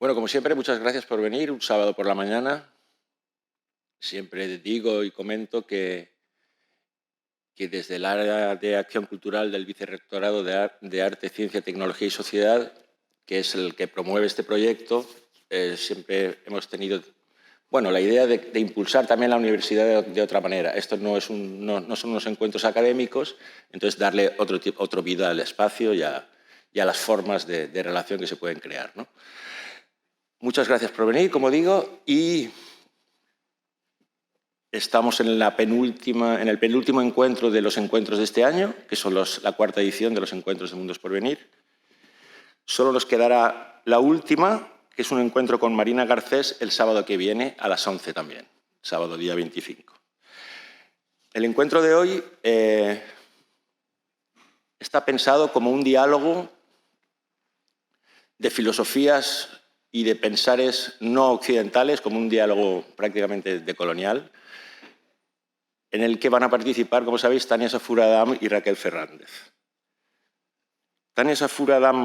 Bueno, como siempre, muchas gracias por venir un sábado por la mañana. Siempre digo y comento que desde el área de acción cultural del Vicerrectorado de Arte, Ciencia, Tecnología y Sociedad, que es el que promueve este proyecto, siempre hemos tenido la idea de impulsar también la universidad de otra manera. Esto no son unos encuentros académicos, entonces darle otro vida al espacio y a las formas de relación que se pueden crear, ¿no? Muchas gracias por venir, como digo, y estamos en el penúltimo encuentro de los encuentros de este año, que son la cuarta edición de los encuentros de Mundos por Venir. Solo nos quedará la última, que es un encuentro con Marina Garcés el sábado que viene a las 11 también, sábado día 25. El encuentro de hoy está pensado como un diálogo de filosofías y de pensares no occidentales, como un diálogo prácticamente decolonial, en el que van a participar, como sabéis, Tania Safura Adam y Raquel Fernández. Tania Safura Adam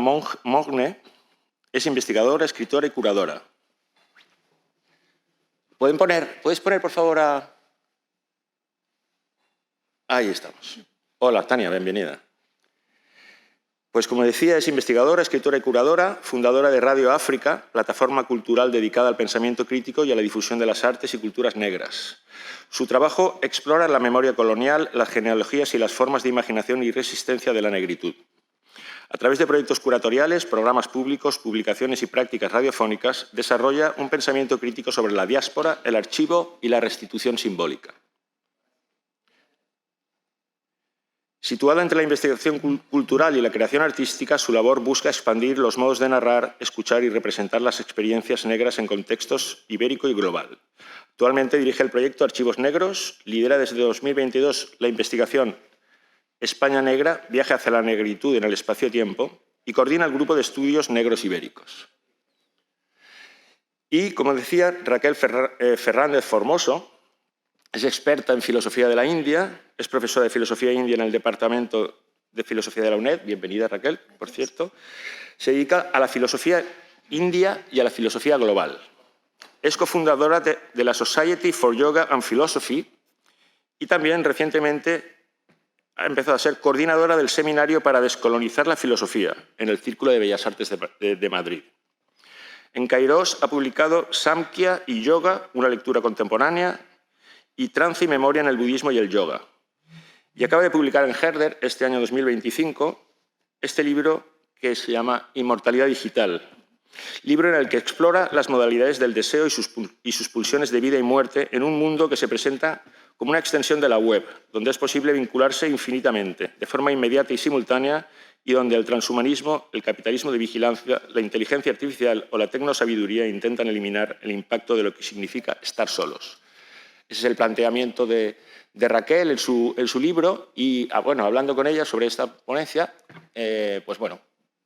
Mogne es investigadora, escritora y curadora. ¿Puedes poner, por favor, a...? Ahí estamos. Hola, Tania, bienvenida. Pues como decía, es investigadora, escritora y curadora, fundadora de Radio África, plataforma cultural dedicada al pensamiento crítico y a la difusión de las artes y culturas negras. Su trabajo explora la memoria colonial, las genealogías y las formas de imaginación y resistencia de la negritud. A través de proyectos curatoriales, programas públicos, publicaciones y prácticas radiofónicas, desarrolla un pensamiento crítico sobre la diáspora, el archivo y la restitución simbólica. Situada entre la investigación cultural y la creación artística, su labor busca expandir los modos de narrar, escuchar y representar las experiencias negras en contextos ibérico y global. Actualmente dirige el proyecto Archivos Negros, lidera desde 2022 la investigación España Negra, viaje hacia la negritud en el espacio-tiempo y coordina el grupo de estudios negros ibéricos. Y, como decía, Raquel Fernández Formoso es experta en filosofía de la India, es profesora de filosofía india en el Departamento de Filosofía de la UNED, bienvenida Raquel, por cierto, se dedica a la filosofía india y a la filosofía global. Es cofundadora de la Society for Yoga and Philosophy y también recientemente ha empezado a ser coordinadora del Seminario para Descolonizar la Filosofía en el Círculo de Bellas Artes de Madrid. En Kairos ha publicado Samkhya y Yoga, una lectura contemporánea, y Trance y Memoria en el Budismo y el Yoga. Y acaba de publicar en Herder, este año 2025, este libro que se llama Inmortalidad Digital, libro en el que explora las modalidades del deseo y sus pulsiones de vida y muerte en un mundo que se presenta como una extensión de la web, donde es posible vincularse infinitamente, de forma inmediata y simultánea, y donde el transhumanismo, el capitalismo de vigilancia, la inteligencia artificial o la tecnosabiduría intentan eliminar el impacto de lo que significa estar solos. Ese es el planteamiento de Raquel en su libro y, hablando con ella sobre esta ponencia,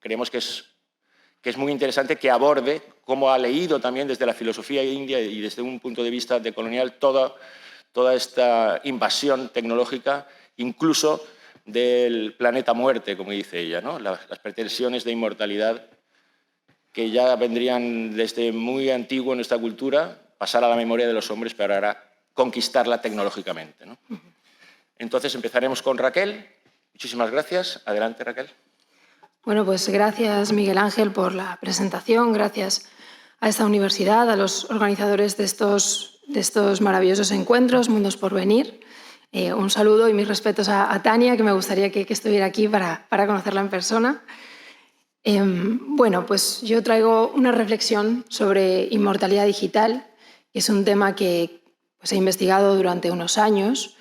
creemos que es muy interesante que aborde cómo ha leído también desde la filosofía india y desde un punto de vista decolonial toda esta invasión tecnológica, incluso del planeta muerte, como dice ella, ¿no? Las pretensiones de inmortalidad que ya vendrían desde muy antiguo en nuestra cultura, pasar a la memoria de los hombres, pero ahora conquistarla tecnológicamente, ¿no? Entonces empezaremos con Raquel. Muchísimas gracias. Adelante, Raquel. Bueno, pues gracias, Miguel Ángel, por la presentación. Gracias a esta universidad, a los organizadores de estos maravillosos encuentros, Mundos por Venir. Un saludo y mis respetos a Tania, que me gustaría que estuviera aquí para conocerla en persona. Pues yo traigo una reflexión sobre inmortalidad digital, que es un tema que he investigado durante unos años.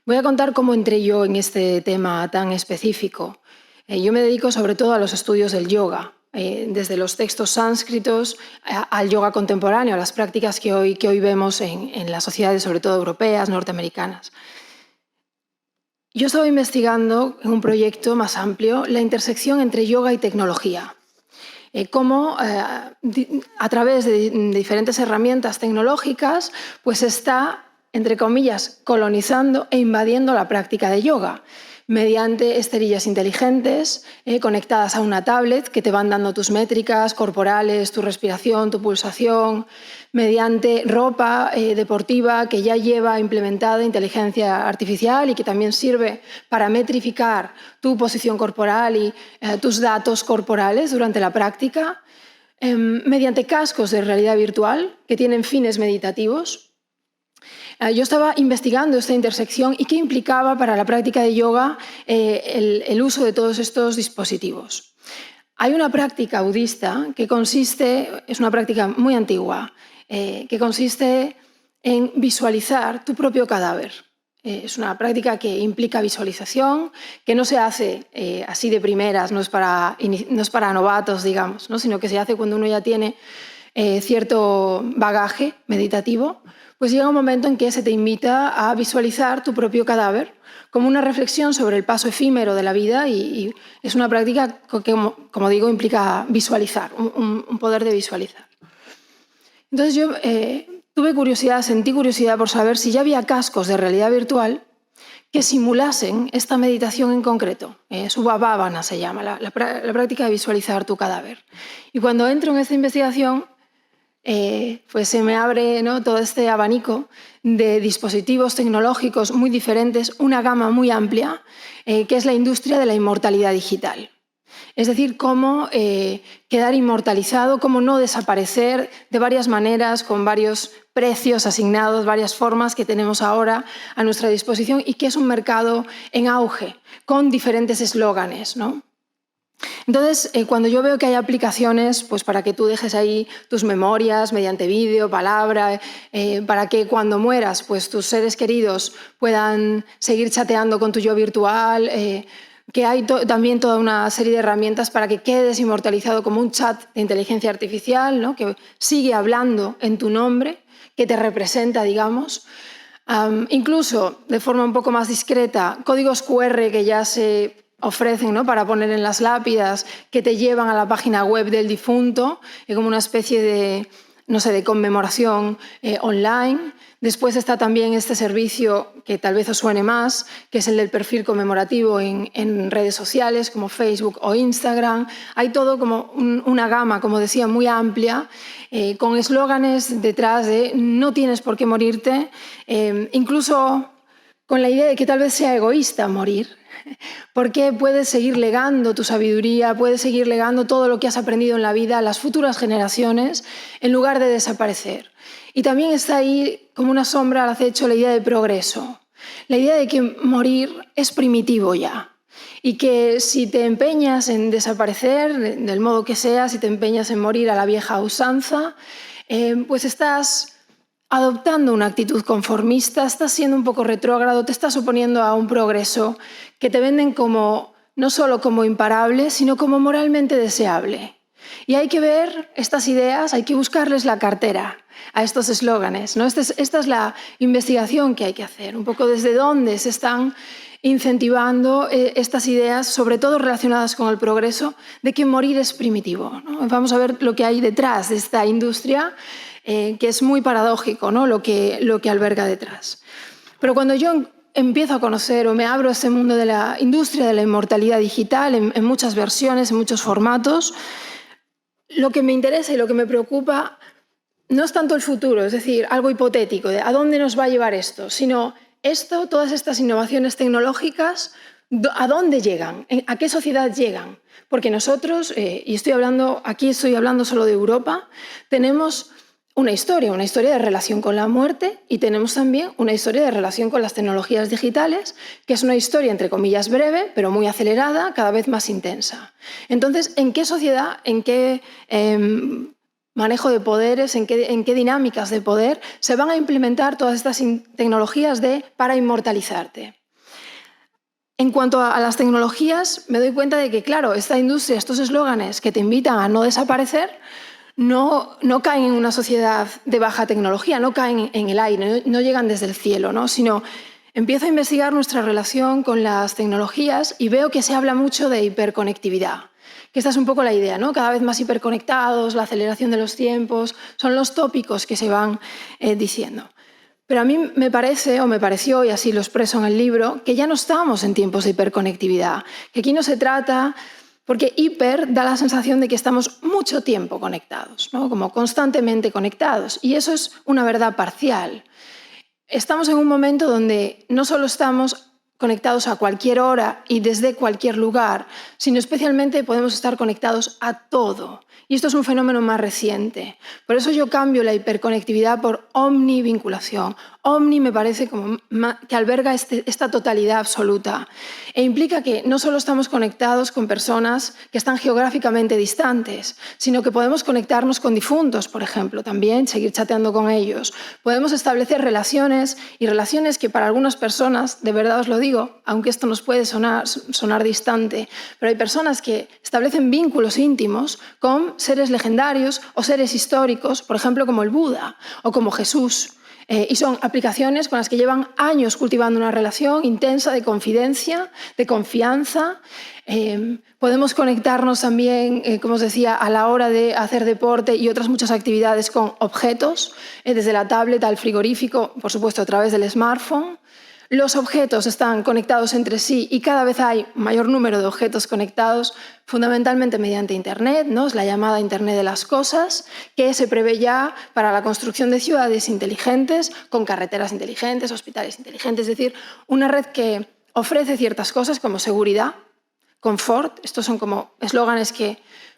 Voy a contar cómo entré yo en este tema tan específico. Yo me dedico sobre todo a los estudios del yoga, desde los textos sánscritos al yoga contemporáneo, a las prácticas que hoy vemos en las sociedades, sobre todo europeas, norteamericanas. Yo estaba investigando en un proyecto más amplio la intersección entre yoga y tecnología. Cómo a través de diferentes herramientas tecnológicas pues está, entre comillas, colonizando e invadiendo la práctica de yoga. mediante esterillas inteligentes conectadas a una tablet que te van dando tus métricas corporales, tu respiración, tu pulsación, mediante ropa deportiva que ya lleva implementada inteligencia artificial y que también sirve para metrificar tu posición corporal y tus datos corporales durante la práctica, mediante cascos de realidad virtual que tienen fines meditativos. Yo estaba investigando esta intersección y qué implicaba para la práctica de yoga el uso de todos estos dispositivos. Hay una práctica budista que es una práctica muy antigua, que consiste en visualizar tu propio cadáver. Es una práctica que implica visualización, que no se hace así de primeras, no es para novatos, digamos, ¿no? Sino que se hace cuando uno ya tiene cierto bagaje meditativo. Pues llega un momento en que se te invita a visualizar tu propio cadáver como una reflexión sobre el paso efímero de la vida y es una práctica que, como digo, implica visualizar, un poder de visualizar. Entonces yo sentí curiosidad por saber si ya había cascos de realidad virtual que simulasen esta meditación en concreto. Subhavavana se llama, la práctica de visualizar tu cadáver. Y cuando entro en esta investigación, pues se me abre, ¿no?, todo este abanico de dispositivos tecnológicos muy diferentes, una gama muy amplia, que es la industria de la inmortalidad digital. Es decir, cómo quedar inmortalizado, cómo no desaparecer de varias maneras, con varios precios asignados, varias formas que tenemos ahora a nuestra disposición y que es un mercado en auge, con diferentes eslóganes, ¿no? Entonces, cuando yo veo que hay aplicaciones pues, para que tú dejes ahí tus memorias mediante vídeo, palabra, para que cuando mueras pues, tus seres queridos puedan seguir chateando con tu yo virtual, que hay también toda una serie de herramientas para que quedes inmortalizado como un chat de inteligencia artificial, ¿no?, que sigue hablando en tu nombre, que te representa, digamos. Incluso, de forma un poco más discreta, códigos QR que ya se ofrecen, ¿no?, para poner en las lápidas, que te llevan a la página web del difunto, como una especie de, no sé, de conmemoración online. Después está también este servicio que tal vez os suene más, que es el del perfil conmemorativo en redes sociales como Facebook o Instagram. Hay todo como una gama, como decía, muy amplia, con eslóganes detrás de no tienes por qué morirte, incluso con la idea de que tal vez sea egoísta morir. Porque puedes seguir legando tu sabiduría, puedes seguir legando todo lo que has aprendido en la vida a las futuras generaciones en lugar de desaparecer. Y también está ahí como una sombra al acecho la idea de progreso, la idea de que morir es primitivo ya y que si te empeñas en desaparecer, del modo que sea, si te empeñas en morir a la vieja usanza, pues estás adoptando una actitud conformista, estás siendo un poco retrógrado, te estás oponiendo a un progreso que te venden como, no solo como imparable, sino como moralmente deseable. Y hay que ver estas ideas, hay que buscarles la cartera a estos eslóganes, ¿no? Esta es la investigación que hay que hacer, un poco desde dónde se están incentivando estas ideas, sobre todo relacionadas con el progreso, de que morir es primitivo, ¿no? Vamos a ver lo que hay detrás de esta industria, que es muy paradójico, ¿no?, lo que alberga detrás. Pero cuando yo empiezo a conocer o me abro a este mundo de la industria de la inmortalidad digital en muchas versiones, en muchos formatos, lo que me interesa y lo que me preocupa no es tanto el futuro, es decir, algo hipotético, de a dónde nos va a llevar esto, sino todas estas innovaciones tecnológicas, ¿a dónde llegan? ¿A qué sociedad llegan? Porque nosotros, y aquí estoy hablando solo de Europa, tenemos una historia de relación con la muerte y tenemos también una historia de relación con las tecnologías digitales, que es una historia, entre comillas, breve, pero muy acelerada, cada vez más intensa. Entonces, ¿en qué sociedad, en qué manejo de poderes, en qué dinámicas de poder se van a implementar todas estas tecnologías para inmortalizarte? En cuanto a las tecnologías, me doy cuenta de que, claro, esta industria, estos eslóganes que te invitan a no desaparecer, no caen en una sociedad de baja tecnología, no caen en el aire, no llegan desde el cielo, ¿no?, sino empiezo a investigar nuestra relación con las tecnologías y veo que se habla mucho de hiperconectividad, que esta es un poco la idea, ¿no?, cada vez más hiperconectados, la aceleración de los tiempos, son los tópicos que se van diciendo. Pero a mí me parece, o me pareció, y así lo expreso en el libro, que ya no estamos en tiempos de hiperconectividad, que aquí no se trata, porque hiper da la sensación de que estamos mucho tiempo conectados, ¿no? Como constantemente conectados, y eso es una verdad parcial. Estamos en un momento donde no solo estamos conectados a cualquier hora y desde cualquier lugar, sino especialmente podemos estar conectados a todo. Y esto es un fenómeno más reciente. Por eso yo cambio la hiperconectividad por omnivinculación. Omni me parece como que alberga esta totalidad absoluta e implica que no solo estamos conectados con personas que están geográficamente distantes, sino que podemos conectarnos con difuntos, por ejemplo, también seguir chateando con ellos. Podemos establecer relaciones y relaciones que para algunas personas, de verdad os lo digo, aunque esto nos puede sonar distante, pero hay personas que establecen vínculos íntimos con seres legendarios o seres históricos, por ejemplo, como el Buda o como Jesús. Y son aplicaciones con las que llevan años cultivando una relación intensa de confidencia, de confianza. Podemos conectarnos también, como os decía, a la hora de hacer deporte y otras muchas actividades con objetos, desde la tablet al frigorífico, por supuesto a través del smartphone. Los objetos están conectados entre sí y cada vez hay mayor número de objetos conectados, fundamentalmente mediante Internet, ¿no? Es la llamada Internet de las cosas, que se prevé ya para la construcción de ciudades inteligentes, con carreteras inteligentes, hospitales inteligentes, es decir, una red que ofrece ciertas cosas como seguridad, confort, estos son como eslóganes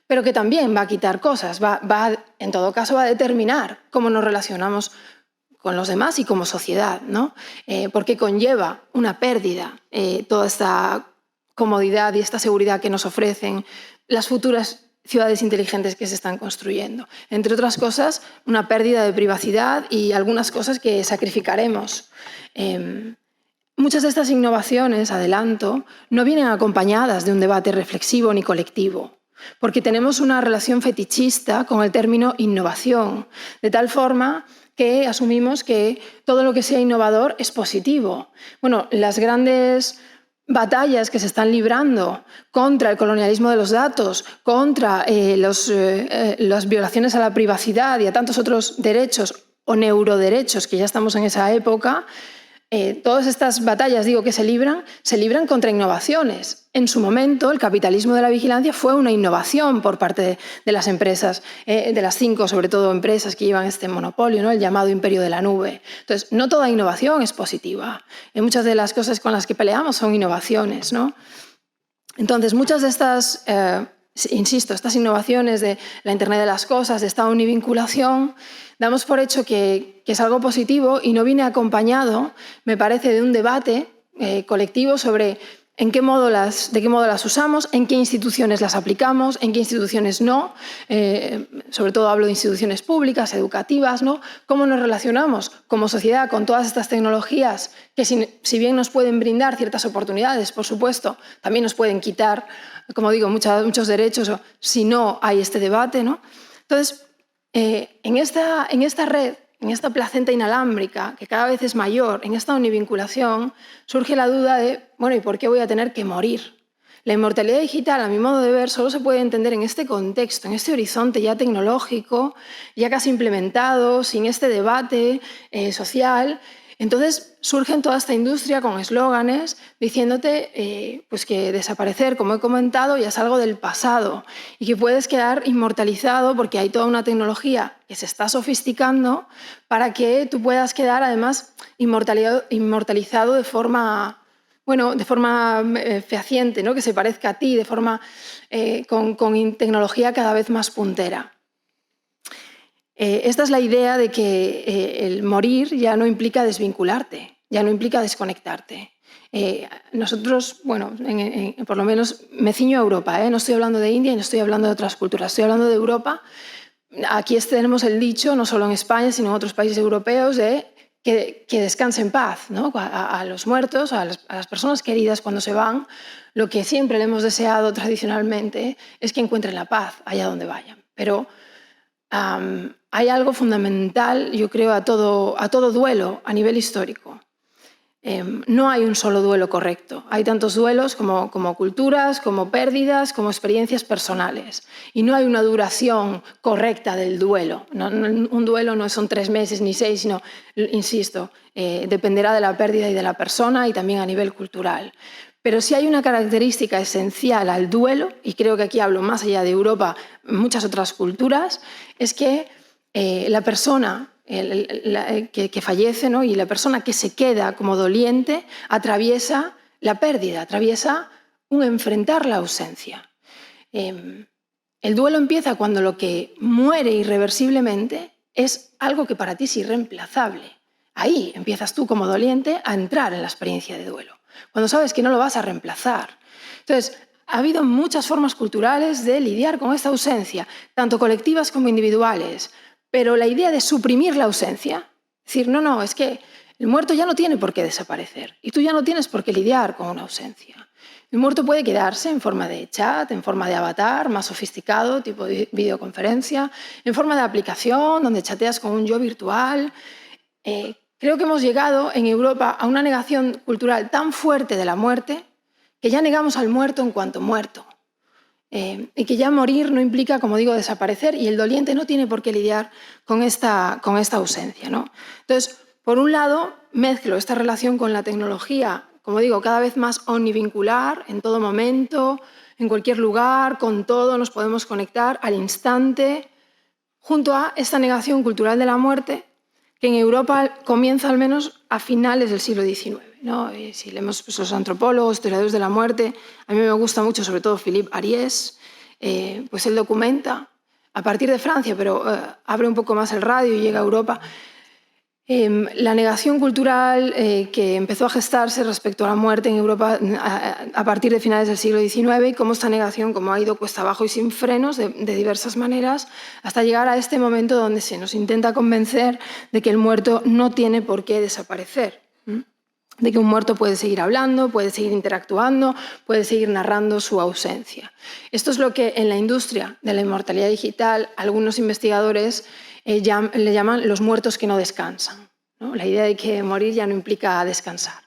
pero que también va a quitar cosas, en todo caso va a determinar cómo nos relacionamos con los demás y como sociedad, ¿no? Porque conlleva una pérdida toda esta comodidad y esta seguridad que nos ofrecen las futuras ciudades inteligentes que se están construyendo. Entre otras cosas, una pérdida de privacidad y algunas cosas que sacrificaremos. Muchas de estas innovaciones, adelanto, no vienen acompañadas de un debate reflexivo ni colectivo, porque tenemos una relación fetichista con el término innovación, de tal forma que asumimos que todo lo que sea innovador es positivo. Bueno, las grandes batallas que se están librando contra el colonialismo de los datos, contra las violaciones a la privacidad y a tantos otros derechos o neuroderechos, que ya estamos en esa época, todas estas batallas, digo, que se libran contra innovaciones. En su momento, el capitalismo de la vigilancia fue una innovación por parte de las empresas, de las 5, sobre todo, empresas que llevan este monopolio, ¿no? El llamado imperio de la nube. Entonces, no toda innovación es positiva. Muchas de las cosas con las que peleamos son innovaciones, ¿no? Entonces, muchas de estas, insisto, estas innovaciones de la Internet de las cosas, de esta univinculación, damos por hecho que es algo positivo y no viene acompañado, me parece, de un debate colectivo sobre de qué modo las usamos, en qué instituciones las aplicamos, en qué instituciones no. Sobre todo hablo de instituciones públicas, educativas, ¿no? Cómo nos relacionamos como sociedad con todas estas tecnologías que, si bien nos pueden brindar ciertas oportunidades, por supuesto, también nos pueden quitar, como digo, muchos derechos si no hay este debate, ¿no? Entonces, en esta red, en esta placenta inalámbrica, que cada vez es mayor, en esta univinculación, surge la duda de, bueno, ¿y por qué voy a tener que morir? La inmortalidad digital, a mi modo de ver, solo se puede entender en este contexto, en este horizonte ya tecnológico, ya casi implementado, sin este debate social. Entonces surge toda esta industria con eslóganes diciéndote pues que desaparecer, como he comentado, ya es algo del pasado y que puedes quedar inmortalizado porque hay toda una tecnología que se está sofisticando para que tú puedas quedar además inmortalizado de forma fehaciente, ¿no? Que se parezca a ti, de forma con tecnología cada vez más puntera. Esta es la idea de que el morir ya no implica desvincularte, ya no implica desconectarte. Nosotros, bueno, por lo menos me ciño a Europa, no estoy hablando de India y no estoy hablando de otras culturas, estoy hablando de Europa. Aquí tenemos el dicho, no solo en España, sino en otros países europeos, de que descanse en paz, ¿no? A los muertos, a las personas queridas cuando se van, lo que siempre le hemos deseado tradicionalmente es que encuentren la paz allá donde vayan. Pero hay algo fundamental, yo creo, a todo duelo a nivel histórico. no hay un solo duelo correcto. Hay tantos duelos como culturas, como pérdidas, como experiencias personales. Y no hay una duración correcta del duelo. Un duelo no son 3 meses ni 6, sino, insisto, dependerá de la pérdida y de la persona y también a nivel cultural. Pero sí hay una característica esencial al duelo, y creo que aquí hablo más allá de Europa, muchas otras culturas, es que la persona que fallece, ¿no? Y la persona que se queda como doliente atraviesa la pérdida, atraviesa un enfrentar la ausencia. El duelo empieza cuando lo que muere irreversiblemente es algo que para ti es irreemplazable. Ahí empiezas tú como doliente a entrar en la experiencia de duelo, cuando sabes que no lo vas a reemplazar. Entonces, ha habido muchas formas culturales de lidiar con esta ausencia, tanto colectivas como individuales. Pero la idea de suprimir la ausencia, decir, no, es que el muerto ya no tiene por qué desaparecer y tú ya no tienes por qué lidiar con una ausencia. El muerto puede quedarse en forma de chat, en forma de avatar, más sofisticado, tipo de videoconferencia, en forma de aplicación, donde chateas con un yo virtual. Creo que hemos llegado en Europa a una negación cultural tan fuerte de la muerte que ya negamos al muerto en cuanto muerto. Y que ya morir no implica, como digo, desaparecer, y el doliente no tiene por qué lidiar con esta ausencia, ¿no? Entonces, por un lado, mezclo esta relación con la tecnología, como digo, cada vez más omnivincular, en todo momento, en cualquier lugar, con todo, nos podemos conectar al instante, junto a esta negación cultural de la muerte, que en Europa comienza al menos a finales del siglo XIX. ¿No? Y si leemos pues, los antropólogos, historiadores de la muerte, a mí me gusta mucho, sobre todo Philippe Ariès, pues él documenta, a partir de Francia, pero abre un poco más el radio y llega a Europa, la negación cultural que empezó a gestarse respecto a la muerte en Europa a partir de finales del siglo XIX, y cómo esta negación ha ido cuesta abajo y sin frenos de diversas maneras hasta llegar a este momento donde se nos intenta convencer de que el muerto no tiene por qué desaparecer, de que un muerto puede seguir hablando, puede seguir interactuando, puede seguir narrando su ausencia. Esto es lo que en la industria de la inmortalidad digital algunos investigadores le llaman los muertos que no descansan, ¿no? La idea de que morir ya no implica descansar.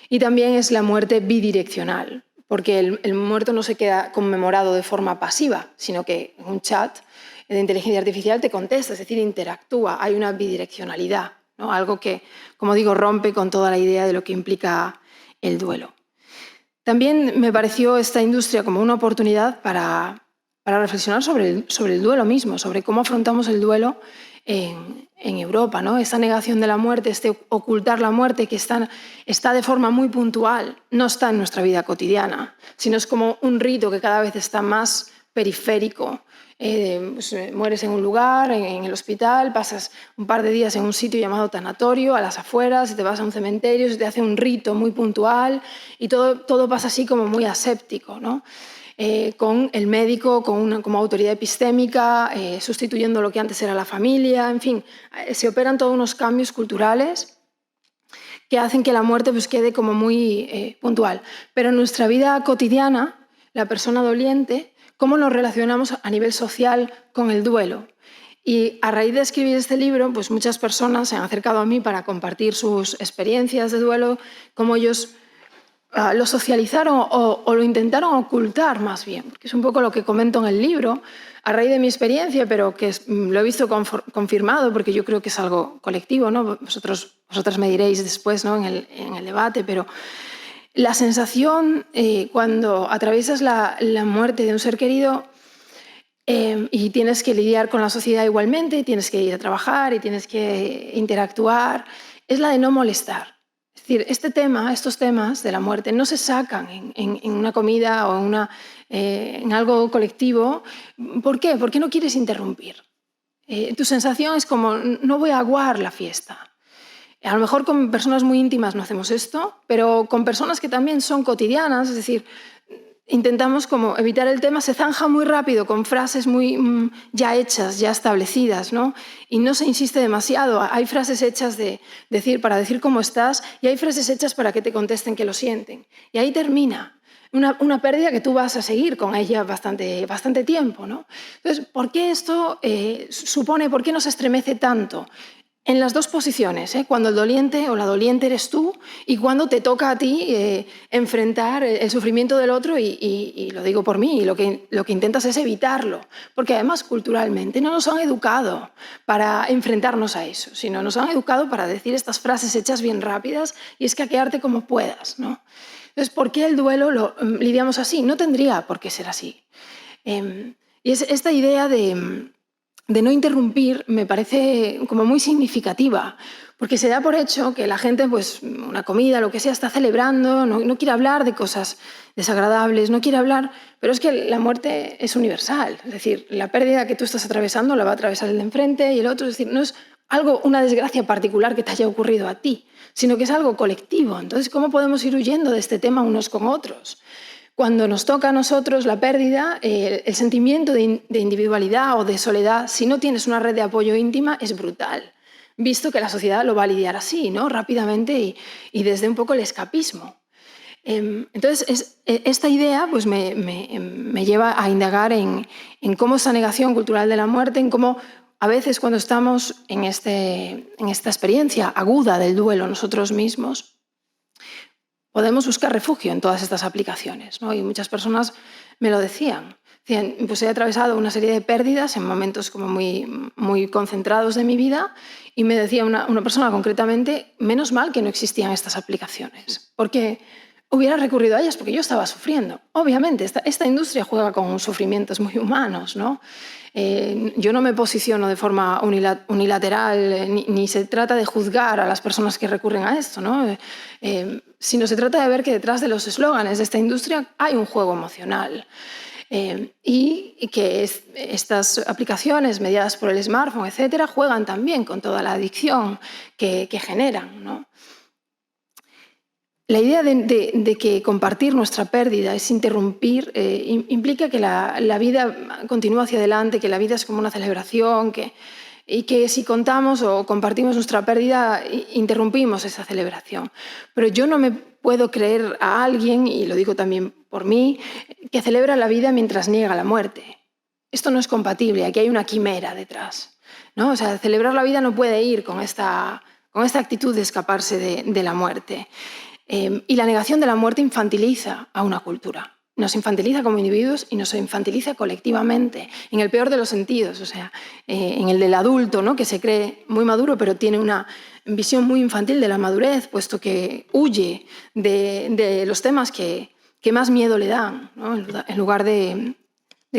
Y también es la muerte bidireccional, porque el muerto no se queda conmemorado de forma pasiva, sino que en un chat de inteligencia artificial te contesta, es decir, interactúa, hay una bidireccionalidad, ¿no? Algo que, como digo, rompe con toda la idea de lo que implica el duelo. También me pareció esta industria como una oportunidad para reflexionar sobre el duelo mismo, sobre cómo afrontamos el duelo en Europa, ¿no? Esta negación de la muerte, este ocultar la muerte que está de forma muy puntual, no está en nuestra vida cotidiana, sino es como un rito que cada vez está más periférico. Pues, mueres en un lugar, en el hospital, pasas un par de días en un sitio llamado tanatorio, a las afueras, y te vas a un cementerio, se te hace un rito muy puntual y todo pasa así como muy aséptico, ¿no? Con el médico como autoridad epistémica, sustituyendo lo que antes era la familia, en fin, se operan todos unos cambios culturales que hacen que la muerte pues, quede como muy puntual. Pero en nuestra vida cotidiana, la persona doliente, ¿cómo nos relacionamos a nivel social con el duelo? Y a raíz de escribir este libro, pues muchas personas se han acercado a mí para compartir sus experiencias de duelo, cómo ellos lo socializaron o lo intentaron ocultar más bien, porque es un poco lo que comento en el libro, a raíz de mi experiencia, pero que lo he visto confirmado, porque yo creo que es algo colectivo, ¿no? Vosotras me diréis después, ¿no? en el debate, pero la sensación cuando atraviesas la muerte de un ser querido y tienes que lidiar con la sociedad igualmente, tienes que ir a trabajar y tienes que interactuar, es la de no molestar. Es decir, estos temas de la muerte no se sacan en una comida o en algo colectivo. ¿Por qué? Porque no quieres interrumpir. Tu sensación es como, no voy a aguar la fiesta. A lo mejor con personas muy íntimas no hacemos esto, pero con personas que también son cotidianas, es decir, intentamos como evitar el tema, se zanja muy rápido con frases muy ya hechas, ya establecidas, ¿no? Y no se insiste demasiado. Hay frases hechas para decir cómo estás y hay frases hechas para que te contesten que lo sienten. Y ahí termina. Una pérdida que tú vas a seguir con ella bastante tiempo, ¿no? Entonces, ¿por qué esto por qué nos estremece tanto? en las dos posiciones, cuando el doliente o la doliente eres tú y cuando te toca a ti enfrentar el sufrimiento del otro y lo digo por mí, y lo que intentas es evitarlo, porque además culturalmente no nos han educado para enfrentarnos a eso, sino nos han educado para decir estas frases hechas bien rápidas y escaquearte como puedas, ¿no? Entonces, ¿por qué el duelo lo lidiamos así? No tendría por qué ser así. Y es esta idea de no interrumpir me parece como muy significativa, porque se da por hecho que la gente, pues una comida, lo que sea, está celebrando, no quiere hablar de cosas desagradables, no quiere hablar, pero es que la muerte es universal, es decir, la pérdida que tú estás atravesando la va a atravesar el de enfrente y el otro, es decir, no es una desgracia particular que te haya ocurrido a ti, sino que es algo colectivo. Entonces, ¿cómo podemos ir huyendo de este tema unos con otros? Cuando nos toca a nosotros la pérdida, el sentimiento de individualidad o de soledad, si no tienes una red de apoyo íntima, es brutal, visto que la sociedad lo va a lidiar así, ¿no? Rápidamente y desde un poco el escapismo. Entonces, esta idea pues, me lleva a indagar en cómo esta negación cultural de la muerte, en cómo a veces cuando estamos en esta experiencia aguda del duelo nosotros mismos, podemos buscar refugio en todas estas aplicaciones, ¿no? Y muchas personas me lo decían. Decían, pues he atravesado una serie de pérdidas en momentos como muy concentrados de mi vida y me decía una persona concretamente, menos mal que no existían estas aplicaciones, porque hubiera recurrido a ellas porque yo estaba sufriendo. Obviamente, esta industria juega con sufrimientos muy humanos, ¿no? Yo no me posiciono de forma unilateral, ni se trata de juzgar a las personas que recurren a esto, ¿no? Sino se trata de ver que detrás de los eslóganes de esta industria hay un juego emocional. Y que estas aplicaciones mediadas por el smartphone, etcétera, juegan también con toda la adicción que generan, ¿no? La idea de que compartir nuestra pérdida es interrumpir, implica que la vida continúa hacia adelante, que la vida es como una celebración, y que si contamos o compartimos nuestra pérdida, interrumpimos esa celebración. Pero yo no me puedo creer a alguien, y lo digo también por mí, que celebra la vida mientras niega la muerte. Esto no es compatible, aquí hay una quimera detrás, ¿no? O sea, celebrar la vida no puede ir con esta actitud de escaparse de la muerte. Y la negación de la muerte infantiliza a una cultura. Nos infantiliza como individuos y nos infantiliza colectivamente, en el peor de los sentidos, o sea, en el del adulto, ¿no? Que se cree muy maduro, pero tiene una visión muy infantil de la madurez, puesto que huye de los temas que más miedo le dan, ¿no? En lugar de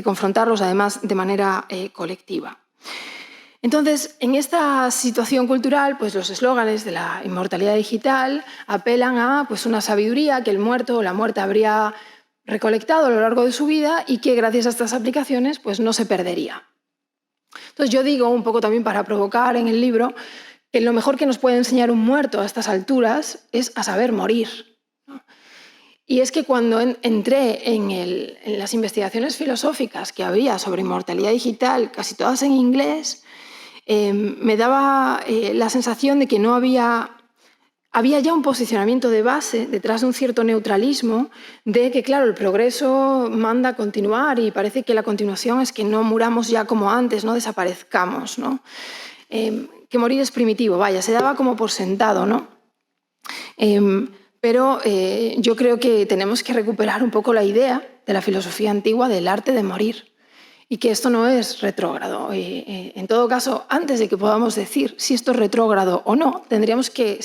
confrontarlos, además, de manera colectiva. Entonces, en esta situación cultural, pues los eslóganes de la inmortalidad digital apelan a pues, una sabiduría que el muerto o la muerta habría recolectado a lo largo de su vida y que gracias a estas aplicaciones pues, no se perdería. Entonces yo digo, un poco también para provocar en el libro, que lo mejor que nos puede enseñar un muerto a estas alturas es a saber morir, ¿no? Y es que cuando entré en las investigaciones filosóficas que había sobre inmortalidad digital, casi todas en inglés, me daba la sensación de que no había ya un posicionamiento de base detrás de un cierto neutralismo de que, claro, el progreso manda a continuar y parece que la continuación es que no muramos ya como antes, no desaparezcamos, ¿no? Que morir es primitivo, vaya, se daba como por sentado, ¿no? Pero yo creo que tenemos que recuperar un poco la idea de la filosofía antigua del arte de morir. Y que esto no es retrógrado. En todo caso, antes de que podamos decir si esto es retrógrado o no, tendríamos que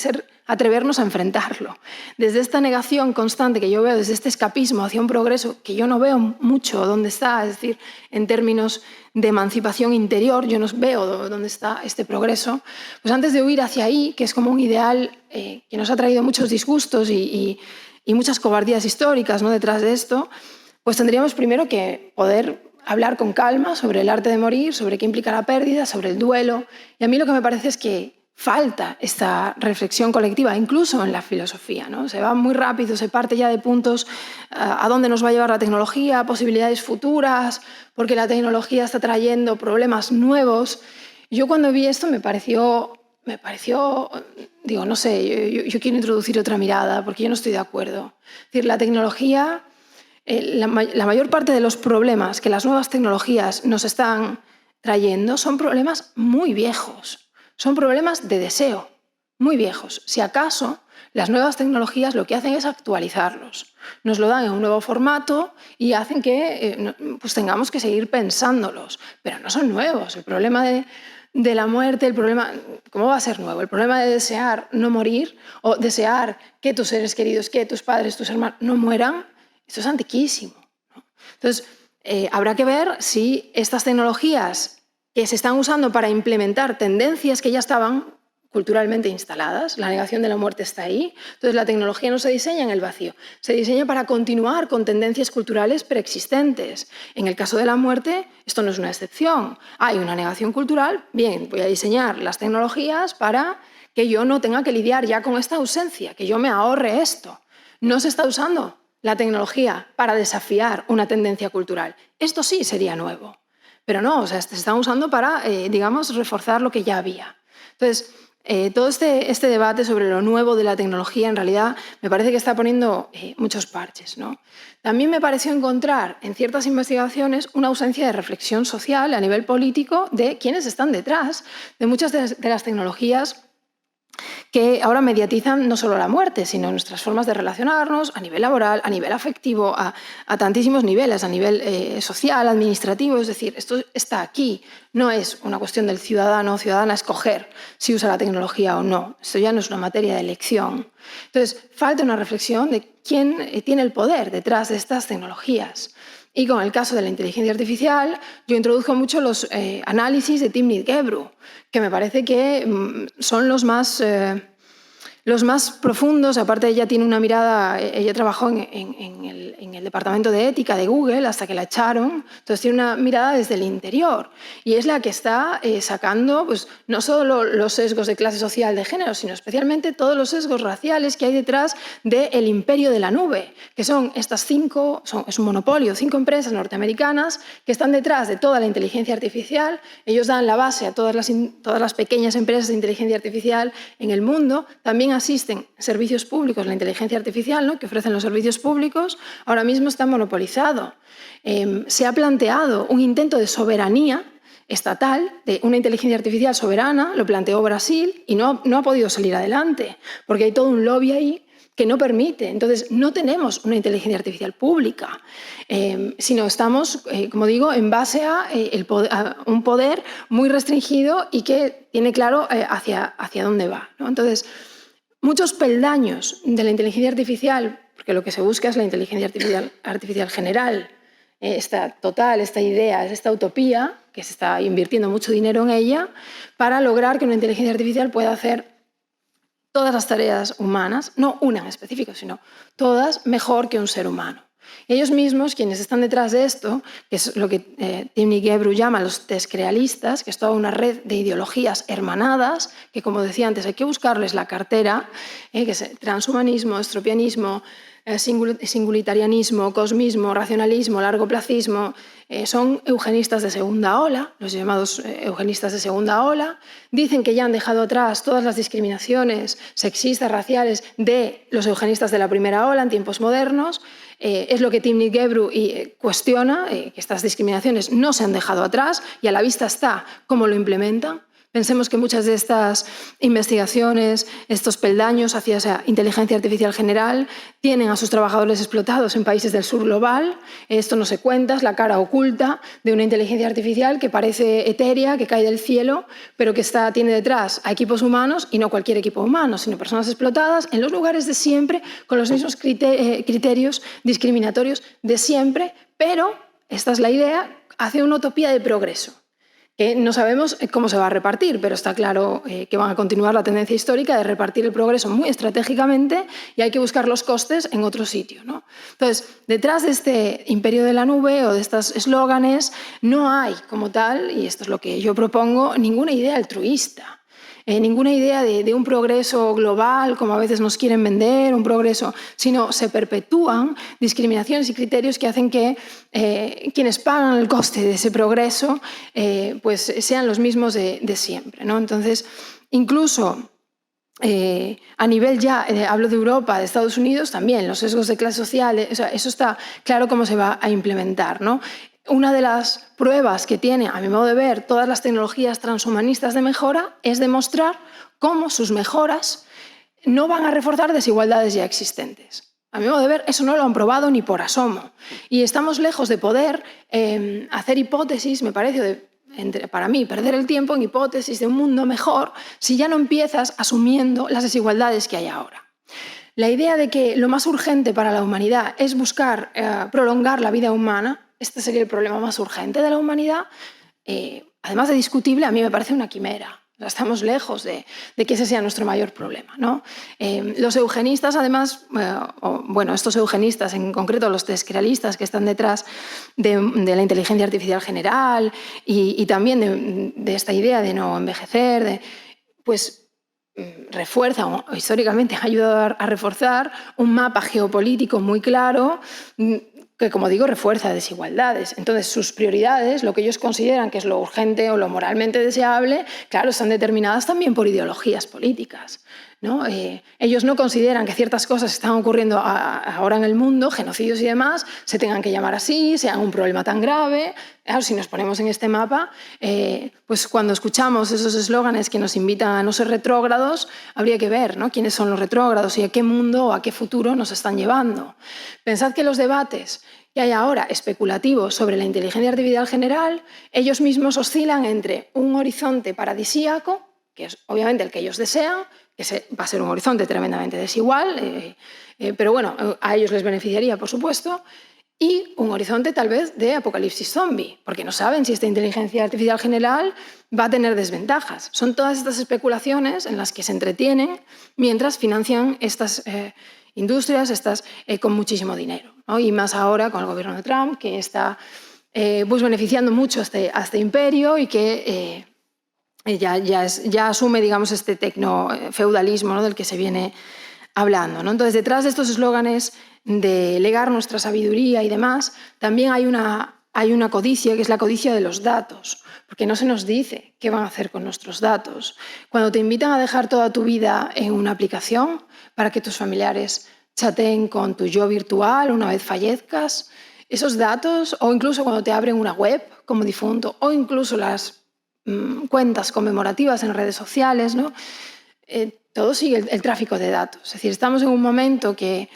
atrevernos a enfrentarlo. Desde esta negación constante que yo veo, desde este escapismo hacia un progreso que yo no veo mucho dónde está, es decir, en términos de emancipación interior, yo no veo dónde está este progreso, pues antes de huir hacia ahí, que es como un ideal que nos ha traído muchos disgustos y muchas cobardías históricas, ¿no? Detrás de esto, pues tendríamos primero que poder hablar con calma sobre el arte de morir, sobre qué implica la pérdida, sobre el duelo. Y a mí lo que me parece es que falta esta reflexión colectiva, incluso en la filosofía, ¿no? Se va muy rápido, se parte ya de puntos a dónde nos va a llevar la tecnología, posibilidades futuras, porque la tecnología está trayendo problemas nuevos. Yo cuando vi esto me pareció, digo, no sé, yo quiero introducir otra mirada porque yo no estoy de acuerdo. Es decir, la tecnología... La mayor parte de los problemas que las nuevas tecnologías nos están trayendo son problemas muy viejos. son problemas de deseo, muy viejos. Si acaso, las nuevas tecnologías lo que hacen es actualizarlos. Nos lo dan en un nuevo formato y hacen que pues tengamos que seguir pensándolos, pero no son nuevos. El problema de la muerte, el problema, ¿cómo va a ser nuevo? El problema de desear no morir o desear que tus seres queridos, que tus padres, tus hermanos no mueran, esto es antiquísimo, ¿no? Entonces, habrá que ver si estas tecnologías que se están usando para implementar tendencias que ya estaban culturalmente instaladas, la negación de la muerte está ahí, entonces la tecnología no se diseña en el vacío, se diseña para continuar con tendencias culturales preexistentes. En el caso de la muerte, esto no es una excepción. Hay una negación cultural, bien, voy a diseñar las tecnologías para que yo no tenga que lidiar ya con esta ausencia, que yo me ahorre esto. No se está usando la tecnología para desafiar una tendencia cultural. Esto sí sería nuevo, pero no, o sea, se están usando para, digamos, reforzar lo que ya había. Entonces, todo este debate sobre lo nuevo de la tecnología en realidad me parece que está poniendo muchos parches, ¿no? También me pareció encontrar en ciertas investigaciones una ausencia de reflexión social a nivel político de quiénes están detrás de muchas de las tecnologías que ahora mediatizan no solo la muerte, sino nuestras formas de relacionarnos a nivel laboral, a nivel afectivo, a tantísimos niveles, a nivel social, administrativo. Es decir, esto está aquí. No es una cuestión del ciudadano o ciudadana escoger si usa la tecnología o no. Esto ya no es una materia de elección. Entonces, falta una reflexión de quién tiene el poder detrás de estas tecnologías. Y con el caso de la inteligencia artificial, yo introduzco mucho los análisis de Timnit Gebru, que me parece que son los más profundos. Aparte, ella tiene una mirada, ella trabajó en el departamento de ética de Google hasta que la echaron, entonces tiene una mirada desde el interior y es la que está sacando pues, no solo los sesgos de clase social, de género, sino especialmente todos los sesgos raciales que hay detrás del imperio de la nube, que son estas es un monopolio, 5 empresas norteamericanas que están detrás de toda la inteligencia artificial. Ellos dan la base a todas las pequeñas empresas de inteligencia artificial en el mundo. También asisten servicios públicos, la inteligencia artificial, ¿no?, que ofrecen los servicios públicos, ahora mismo está monopolizado. Se ha planteado un intento de soberanía estatal, de una inteligencia artificial soberana, lo planteó Brasil y no ha podido salir adelante, porque hay todo un lobby ahí que no permite. Entonces, no tenemos una inteligencia artificial pública, sino estamos, como digo, en base a un poder muy restringido y que tiene claro hacia dónde va, ¿no? Entonces, muchos peldaños de la inteligencia artificial, porque lo que se busca es la inteligencia artificial general, esta idea, esta utopía, que se está invirtiendo mucho dinero en ella, para lograr que una inteligencia artificial pueda hacer todas las tareas humanas, no una en específico, sino todas mejor que un ser humano. Ellos mismos, quienes están detrás de esto, que es lo que Timnit Gebru llama los descrealistas, que es toda una red de ideologías hermanadas, que como decía antes hay que buscarles la cartera, que es transhumanismo, estropianismo, singularitarianismo, cosmismo, racionalismo, largoplacismo, son eugenistas de segunda ola, los llamados eugenistas de segunda ola. Dicen que ya han dejado atrás todas las discriminaciones sexistas, raciales de los eugenistas de la primera ola en tiempos modernos. Es lo que Timnit Gebru cuestiona, que estas discriminaciones no se han dejado atrás y a la vista está cómo lo implementan. Pensemos que muchas de estas investigaciones, estos peldaños hacia esa inteligencia artificial general, tienen a sus trabajadores explotados en países del sur global. Esto no se cuenta, es la cara oculta de una inteligencia artificial que parece etérea, que cae del cielo, pero que tiene detrás a equipos humanos, y no cualquier equipo humano, sino personas explotadas en los lugares de siempre, con los mismos criterios discriminatorios de siempre, pero, esta es la idea, hacia una utopía de progreso. Que no sabemos cómo se va a repartir, pero está claro que van a continuar la tendencia histórica de repartir el progreso muy estratégicamente y hay que buscar los costes en otro sitio, ¿no? Entonces, detrás de este imperio de la nube o de estos eslóganes no hay como tal, y esto es lo que yo propongo, ninguna idea altruista. Ninguna idea de un progreso global, como a veces nos quieren vender, un progreso, sino se perpetúan discriminaciones y criterios que hacen que quienes pagan el coste de ese progreso pues sean los mismos de siempre, ¿no? Entonces, incluso a nivel ya, hablo de Europa, de Estados Unidos, también los sesgos de clase social, o sea, eso está claro cómo se va a implementar, ¿no? una de las pruebas que tiene, a mi modo de ver, todas las tecnologías transhumanistas de mejora es demostrar cómo sus mejoras no van a reforzar desigualdades ya existentes. A mi modo de ver, eso no lo han probado ni por asomo. Y estamos lejos de poder hacer hipótesis, me parece, para mí, perder el tiempo en hipótesis de un mundo mejor si ya no empiezas asumiendo las desigualdades que hay ahora. La idea de que lo más urgente para la humanidad es buscar prolongar la vida humana, este sería el problema más urgente de la humanidad, además de discutible, a mí me parece una quimera. Estamos lejos de que ese sea nuestro mayor problema, ¿no? Los eugenistas, además, estos eugenistas, en concreto los tescrealistas que están detrás de la inteligencia artificial general y también de esta idea de no envejecer, pues refuerza, o históricamente ha ayudado a reforzar un mapa geopolítico muy claro que, como digo, refuerza desigualdades. Entonces, sus prioridades, lo que ellos consideran que es lo urgente o lo moralmente deseable, claro, están determinadas también por ideologías políticas, ¿no? Ellos no consideran que ciertas cosas que están ocurriendo ahora en el mundo, genocidios y demás, se tengan que llamar así, sean un problema tan grave. Claro, si nos ponemos en este mapa, pues cuando escuchamos esos eslóganes que nos invitan a no ser retrógrados, habría que ver, ¿no?, quiénes son los retrógrados y a qué mundo o a qué futuro nos están llevando. Pensad que los debates que hay ahora especulativos sobre la inteligencia artificial general, ellos mismos oscilan entre un horizonte paradisíaco, que es obviamente el que ellos desean, que va a ser un horizonte tremendamente desigual, pero bueno, a ellos les beneficiaría, por supuesto, y un horizonte tal vez de apocalipsis zombie, porque no saben si esta inteligencia artificial general va a tener desventajas. Son todas estas especulaciones en las que se entretienen mientras financian estas industrias con muchísimo dinero, ¿no? Y más ahora con el gobierno de Trump, que está pues beneficiando mucho a este imperio y que ya asume, digamos, este tecnofeudalismo, ¿no?, del que se viene hablando, ¿no? Entonces, detrás de estos eslóganes de legar nuestra sabiduría y demás, también hay una codicia, que es la codicia de los datos, porque no se nos dice qué van a hacer con nuestros datos. Cuando te invitan a dejar toda tu vida en una aplicación para que tus familiares chateen con tu yo virtual una vez fallezcas, esos datos, o incluso cuando te abren una web como difunto, o incluso las cuentas conmemorativas en redes sociales, ¿no? Todo sigue el tráfico de datos. Es decir, estamos en un momento que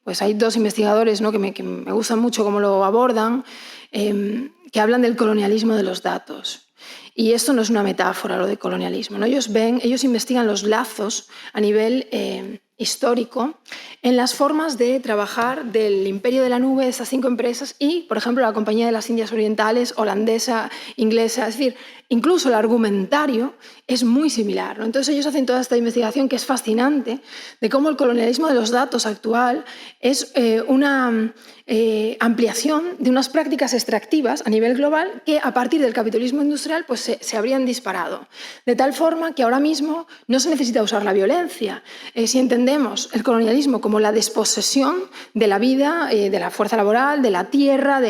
pues hay dos investigadores, ¿no?, que me gustan mucho cómo lo abordan, que hablan del colonialismo de los datos. Y esto no es una metáfora, lo de colonialismo, ¿no? Ellos investigan los lazos a nivel histórico en las formas de trabajar del imperio de la nube de estas 5 empresas y, por ejemplo, la Compañía de las Indias Orientales, holandesa, inglesa. Es decir, incluso el argumentario es muy similar, ¿no? Entonces ellos hacen toda esta investigación que es fascinante de cómo el colonialismo de los datos actual es una ampliación de unas prácticas extractivas a nivel global que a partir del capitalismo industrial pues, se habrían disparado. De tal forma que ahora mismo no se necesita usar la violencia. Si entendemos el colonialismo como la desposesión de la vida, de la fuerza laboral, de la tierra,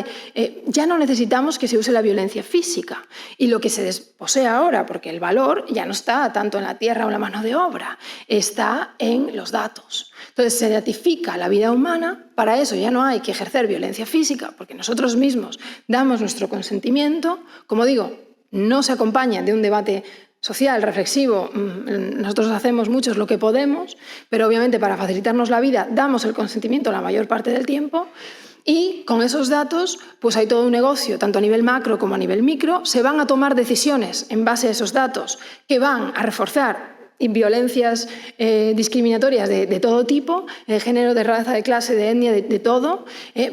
ya no necesitamos que se use la violencia física. Y lo que se desposee ahora, porque el valor ya no está tanto en la tierra o en la mano de obra, está en los datos. Entonces se datifica la vida humana, para eso ya no hay que ejercer violencia física, porque nosotros mismos damos nuestro consentimiento. Como digo, no se acompaña de un debate social, reflexivo. Nosotros hacemos muchos lo que podemos, pero obviamente para facilitarnos la vida damos el consentimiento la mayor parte del tiempo. Y con esos datos pues hay todo un negocio, tanto a nivel macro como a nivel micro. Se van a tomar decisiones en base a esos datos que van a reforzar violencias discriminatorias de todo tipo, de género, de raza, de clase, de etnia, de todo,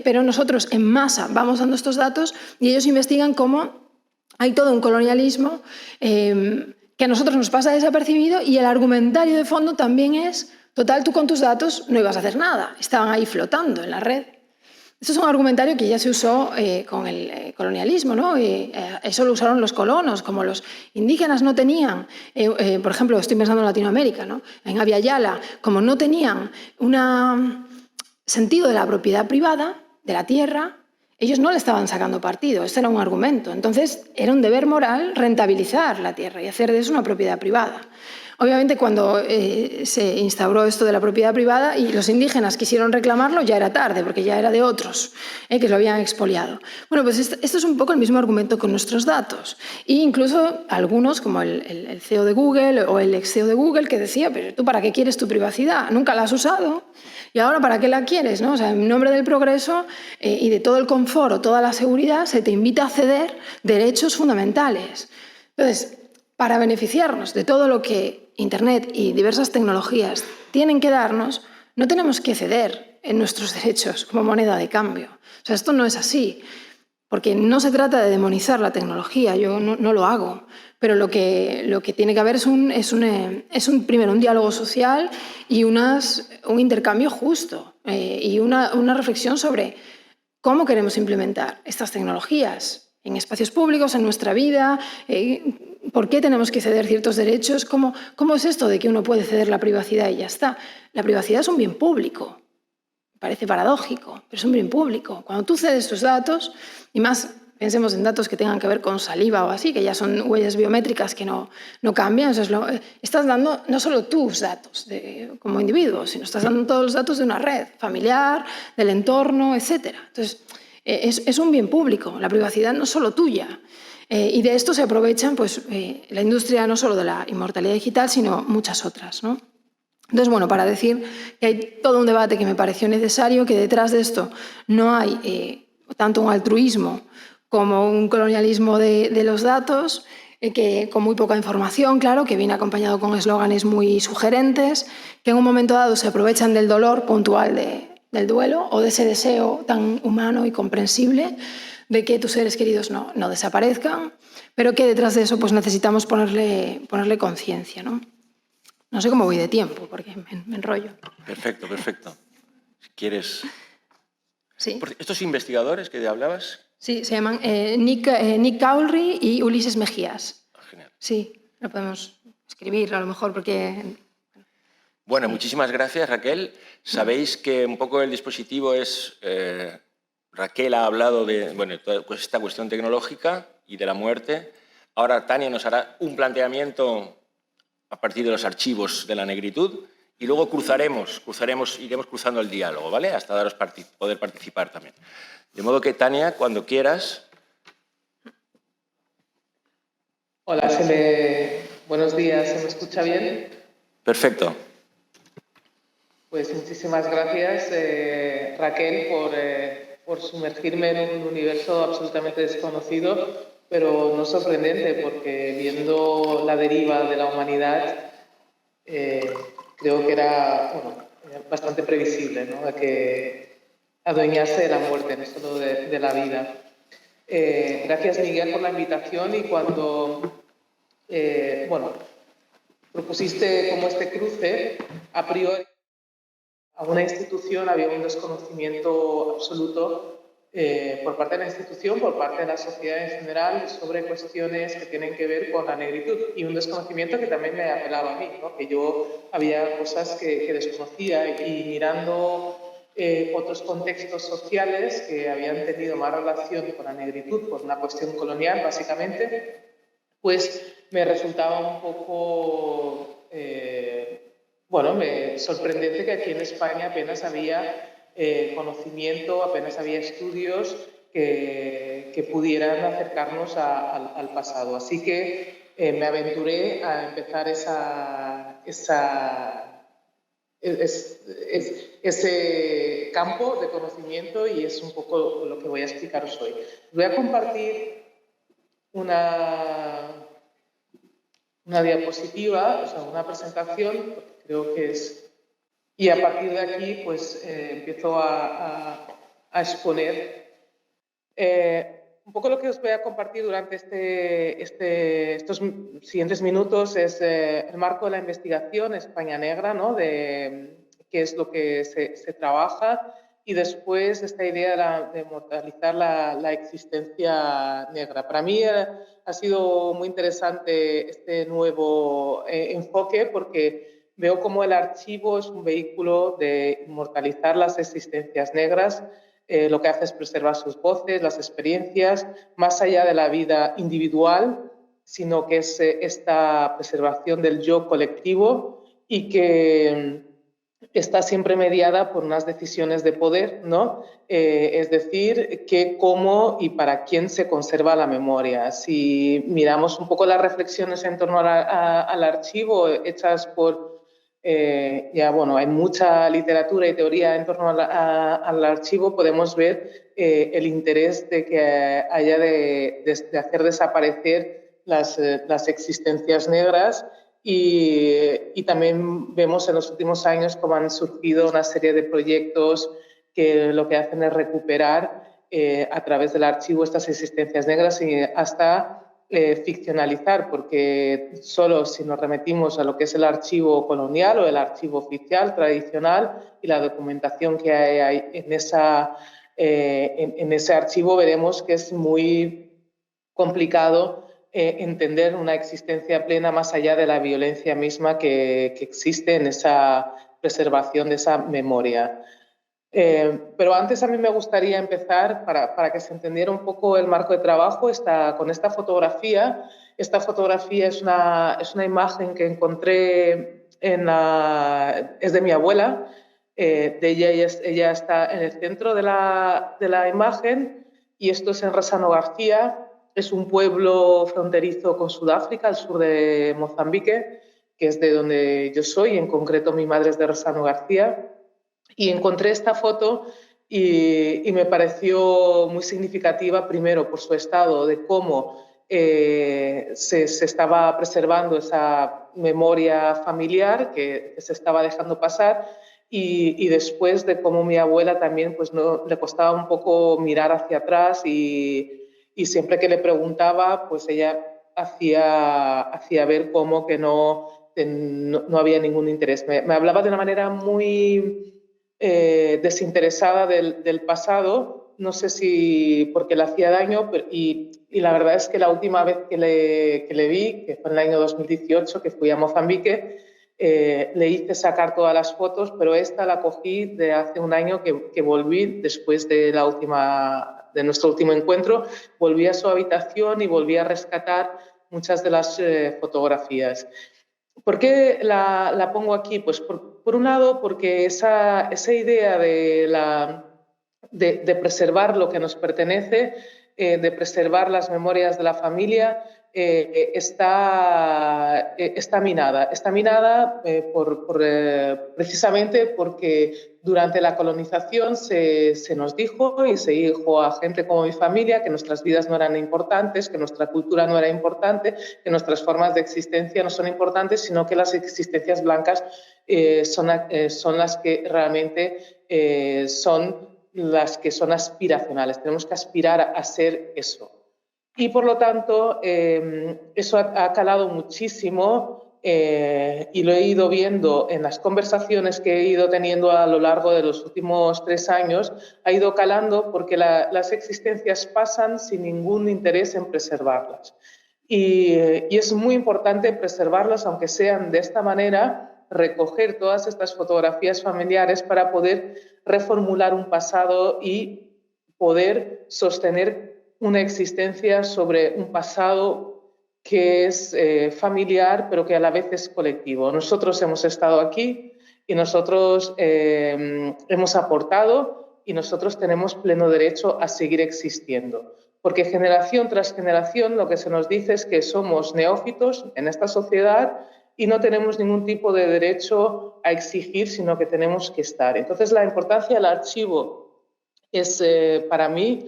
pero nosotros en masa vamos dando estos datos y ellos investigan cómo hay todo un colonialismo que a nosotros nos pasa desapercibido, y el argumentario de fondo también es: total, tú con tus datos no ibas a hacer nada, estaban ahí flotando en la red. Esto es un argumentario que ya se usó con el colonialismo, ¿no? Eso lo usaron los colonos, como los indígenas no tenían, por ejemplo, estoy pensando en Latinoamérica, ¿no?, en Abya Yala, como no tenían un sentido de la propiedad privada, de la tierra, ellos no le estaban sacando partido. Este era un argumento. Entonces, era un deber moral rentabilizar la tierra y hacer de eso una propiedad privada. Obviamente, cuando se instauró esto de la propiedad privada y los indígenas quisieron reclamarlo, ya era tarde, porque ya era de otros, que lo habían expoliado. Bueno, pues esto es un poco el mismo argumento con nuestros datos. E incluso algunos, como el CEO de Google o el ex CEO de Google, que decía, pero ¿tú para qué quieres tu privacidad? Nunca la has usado. ¿Y ahora para qué la quieres? ¿No? O sea, en nombre del progreso y de todo el confort o toda la seguridad, se te invita a ceder derechos fundamentales. Entonces, para beneficiarnos de todo lo que Internet y diversas tecnologías tienen que darnos, no tenemos que ceder en nuestros derechos como moneda de cambio. O sea, esto no es así, porque no se trata de demonizar la tecnología, yo no lo hago, pero lo que tiene que haber es primero un diálogo social y un intercambio justo y una reflexión sobre cómo queremos implementar estas tecnologías en espacios públicos, en nuestra vida, por qué tenemos que ceder ciertos derechos, cómo es esto de que uno puede ceder la privacidad y ya está. La privacidad es un bien público, parece paradójico, pero es un bien público. Cuando tú cedes tus datos, y más pensemos en datos que tengan que ver con saliva o así, que ya son huellas biométricas que no cambian, estás dando no solo tus datos como individuo, sino estás dando todos los datos de una red familiar, del entorno, etc. Entonces, es un bien público, la privacidad no es solo tuya. Y de esto se aprovechan pues, la industria no solo de la inmortalidad digital, sino muchas otras, ¿no? Entonces, bueno, para decir que hay todo un debate que me pareció necesario, que detrás de esto no hay tanto un altruismo como un colonialismo de los datos, que con muy poca información, claro, que viene acompañado con eslóganes muy sugerentes, que en un momento dado se aprovechan del dolor puntual del duelo o de ese deseo tan humano y comprensible de que tus seres queridos no desaparezcan, pero que detrás de eso pues, necesitamos ponerle conciencia, ¿no? No sé cómo voy de tiempo, porque me enrollo. Perfecto, perfecto. Si quieres... Sí. ¿Estos investigadores que hablabas? Sí, se llaman Nick Cowlry y Ulises Mejías. Genial. Sí, lo podemos escribir a lo mejor porque... Bueno, sí. Muchísimas gracias, Raquel. Sabéis que un poco el dispositivo es... Raquel ha hablado de pues esta cuestión tecnológica y de la muerte. Ahora Tania nos hará un planteamiento a partir de los archivos de la negritud y luego iremos cruzando el diálogo, ¿vale? Hasta poder participar también. De modo que, Tania, cuando quieras... Hola, buenos días, ¿se me escucha bien? Perfecto. Pues muchísimas gracias, Raquel, por sumergirme en un universo absolutamente desconocido, pero no sorprendente, porque viendo la deriva de la humanidad, creo que era bastante previsible, ¿no? De que adueñarse de la muerte, no solo de la vida. Gracias, Miguel, por la invitación y cuando propusiste como este cruce, a priori a una institución había un desconocimiento absoluto por parte de la institución, por parte de la sociedad en general, sobre cuestiones que tienen que ver con la negritud y un desconocimiento que también me apelaba a mí, ¿no? Que yo había cosas que desconocía y mirando otros contextos sociales que habían tenido más relación con la negritud por una cuestión colonial, básicamente, pues me resultaba un poco, sorprendente que aquí en España apenas había conocimiento, apenas había estudios que pudieran acercarnos al pasado. Así que me aventuré a empezar ese campo de conocimiento y es un poco lo que voy a explicaros hoy. Voy a compartir una diapositiva, o sea, una presentación, porque creo que es... Y a partir de aquí, pues, empiezo a exponer un poco lo que os voy a compartir durante estos siguientes minutos es el marco de la investigación España Negra, ¿no? De qué es lo que se trabaja y después esta idea de mortalizar la existencia negra. Para mí ha sido muy interesante este nuevo enfoque porque veo como el archivo es un vehículo de inmortalizar las existencias negras. Lo que hace es preservar sus voces, las experiencias, más allá de la vida individual sino que es esta preservación del yo colectivo y que está siempre mediada por unas decisiones de poder, ¿no? Es decir, que cómo y para quién se conserva la memoria. Si miramos un poco las reflexiones en torno al archivo hechas por... hay mucha literatura y teoría en torno al archivo, podemos ver el interés de que haya de hacer desaparecer las existencias negras. Y también vemos en los últimos años cómo han surgido una serie de proyectos que lo que hacen es recuperar a través del archivo estas existencias negras y hasta ficcionalizar, porque solo si nos remitimos a lo que es el archivo colonial o el archivo oficial tradicional y la documentación que hay en ese archivo, veremos que es muy complicado entender una existencia plena más allá de la violencia misma que existe en esa preservación de esa memoria. Pero antes a mí me gustaría empezar, para que se entendiera un poco el marco de trabajo, con esta fotografía. Esta fotografía es una imagen que encontré es de mi abuela. Ella está en el centro de la imagen y esto es en Resano García. Es un pueblo fronterizo con Sudáfrica, al sur de Mozambique, que es de donde yo soy, en concreto mi madre es de Resano García. Y encontré esta foto y me pareció muy significativa, primero por su estado, de cómo se estaba preservando esa memoria familiar que se estaba dejando pasar y después de cómo mi abuela también pues, no, le costaba un poco mirar hacia atrás y siempre que le preguntaba, pues ella hacía ver como que no había ningún interés. Me hablaba de una manera muy desinteresada del pasado, no sé si porque le hacía daño, y la verdad es que la última vez que le vi, que fue en el año 2018, que fui a Mozambique, le hice sacar todas las fotos, pero esta la cogí de hace un año que volví después de nuestro último encuentro, volví a su habitación y volví a rescatar muchas de las fotografías. ¿Por qué la pongo aquí? Pues por un lado, porque esa idea de preservar lo que nos pertenece, de preservar las memorias de la familia, está minada. Está minada precisamente porque durante la colonización se nos dijo y se dijo a gente como mi familia que nuestras vidas no eran importantes, que nuestra cultura no era importante, que nuestras formas de existencia no son importantes, sino que las existencias blancas son las que realmente son las que son aspiracionales. Tenemos que aspirar a ser eso. Y por lo tanto, eso ha calado muchísimo y lo he ido viendo en las conversaciones que he ido teniendo a lo largo de los últimos 3 años, ha ido calando porque las existencias pasan sin ningún interés en preservarlas. Y es muy importante preservarlas, aunque sean de esta manera, recoger todas estas fotografías familiares para poder reformular un pasado y poder sostener una existencia sobre un pasado que es familiar, pero que a la vez es colectivo. Nosotros hemos estado aquí y nosotros hemos aportado y nosotros tenemos pleno derecho a seguir existiendo. Porque generación tras generación lo que se nos dice es que somos neófitos en esta sociedad y no tenemos ningún tipo de derecho a exigir, sino que tenemos que estar. Entonces, la importancia del archivo es para mí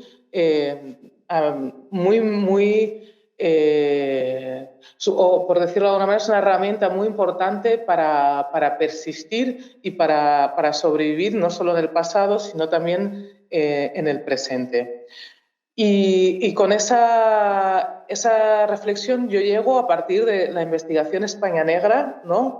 o por decirlo de alguna manera, es una herramienta muy importante para persistir y para sobrevivir no solo en el pasado, sino también en el presente. Y con esa reflexión yo llego a partir de la investigación España Negra, ¿no?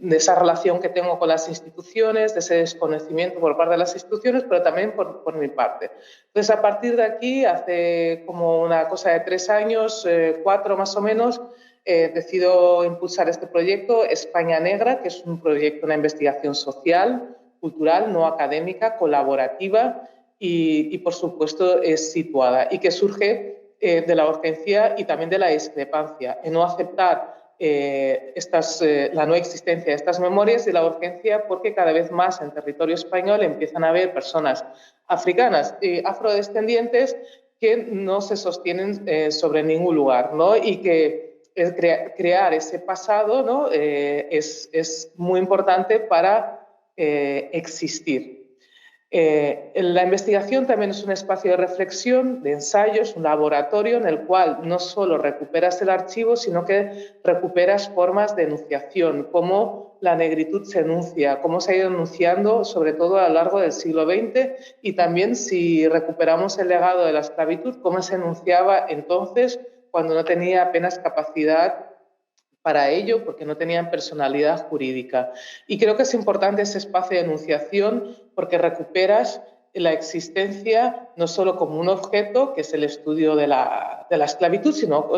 de esa relación que tengo con las instituciones, de ese desconocimiento por parte de las instituciones, pero también por mi parte. Entonces, a partir de aquí, hace como una cosa de 3 años, 4 más o menos, decido impulsar este proyecto España Negra, que es un proyecto, una investigación social, cultural, no académica, colaborativa, y por supuesto es situada y que surge de la urgencia y también de la discrepancia, en no aceptar la no existencia de estas memorias y la urgencia, porque cada vez más en territorio español empiezan a haber personas africanas y afrodescendientes que no se sostienen sobre ningún lugar, ¿no? Y que crear ese pasado, ¿no? es muy importante para existir. La investigación también es un espacio de reflexión, de ensayos, un laboratorio en el cual no solo recuperas el archivo, sino que recuperas formas de enunciación, cómo la negritud se enuncia, cómo se ha ido enunciando, sobre todo a lo largo del siglo XX, y también si recuperamos el legado de la esclavitud, cómo se enunciaba entonces cuando no tenía apenas capacidad para ello, porque no tenían personalidad jurídica. Y creo que es importante ese espacio de enunciación porque recuperas la existencia no solo como un objeto, que es el estudio de la esclavitud, sino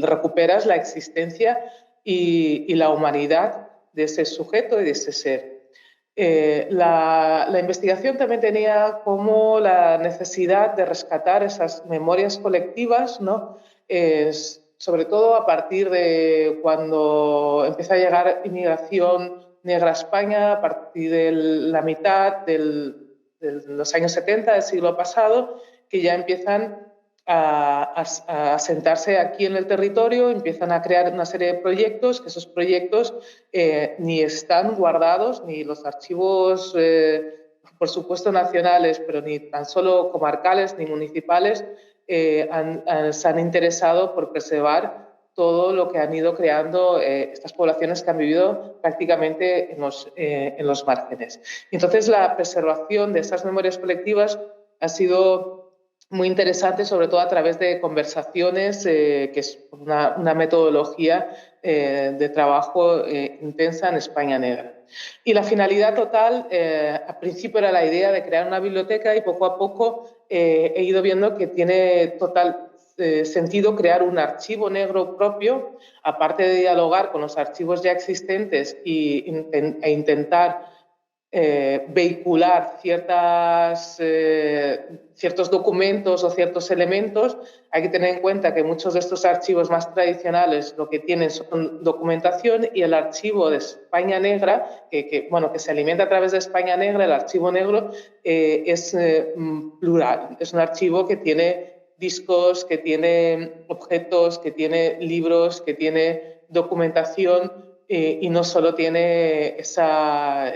recuperas la existencia y la humanidad de ese sujeto y de ese ser. La investigación también tenía como la necesidad de rescatar esas memorias colectivas, ¿no? Sobre todo a partir de cuando empieza a llegar inmigración negra a España, a partir de la mitad de los años 70 del siglo pasado, que ya empiezan a sentarse aquí en el territorio, empiezan a crear una serie de proyectos, que esos proyectos ni están guardados, ni los archivos, por supuesto, nacionales, pero ni tan solo comarcales ni municipales, se han interesado por preservar todo lo que han ido creando estas poblaciones que han vivido prácticamente en los márgenes. Entonces, la preservación de esas memorias colectivas ha sido muy interesante, sobre todo a través de conversaciones, que es una metodología de trabajo intensa en España Negra. Y la finalidad total, al principio era la idea de crear una biblioteca y poco a poco he ido viendo que tiene total sentido crear un archivo negro propio, aparte de dialogar con los archivos ya existentes e intentar vehicular ciertos documentos o ciertos elementos. Hay que tener en cuenta que muchos de estos archivos más tradicionales lo que tienen son documentación, y el archivo de España Negra, que se alimenta a través de España Negra, el archivo negro, es plural. Es un archivo que tiene discos, que tiene objetos, que tiene libros, que tiene documentación, y no solo tiene esa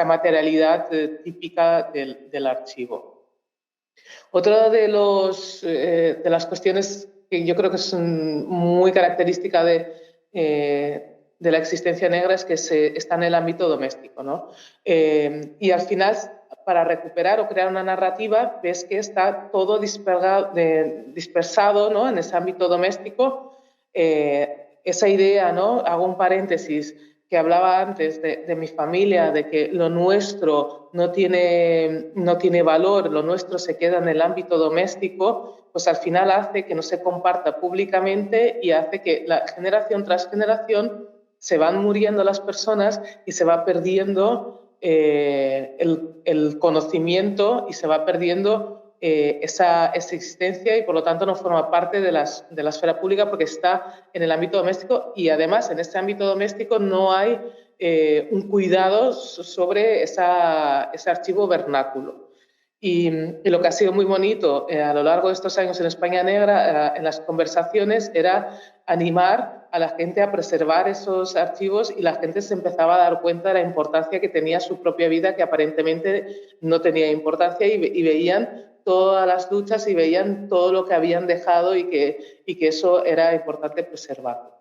materialidad típica del archivo. Otra de las cuestiones que yo creo que son muy característica de la existencia negra es que está en el ámbito doméstico, ¿no? Y al final, para recuperar o crear una narrativa, ves que está todo dispersado, ¿no? En ese ámbito doméstico. Esa idea, ¿no? Hago un paréntesis, que hablaba antes de mi familia, de que lo nuestro no tiene valor, lo nuestro se queda en el ámbito doméstico, pues al final hace que no se comparta públicamente y hace que generación tras generación se van muriendo las personas y se va perdiendo el conocimiento y se va perdiendo esa existencia, y por lo tanto no forma parte de la esfera pública porque está en el ámbito doméstico, y además en este ámbito doméstico no hay un cuidado sobre ese archivo vernáculo. Y lo que ha sido muy bonito a lo largo de estos años en España Negra, en las conversaciones, era animar a la gente a preservar esos archivos, y la gente se empezaba a dar cuenta de la importancia que tenía su propia vida, que aparentemente no tenía importancia, y veían todas las luchas y veían todo lo que habían dejado y que eso era importante preservarlo.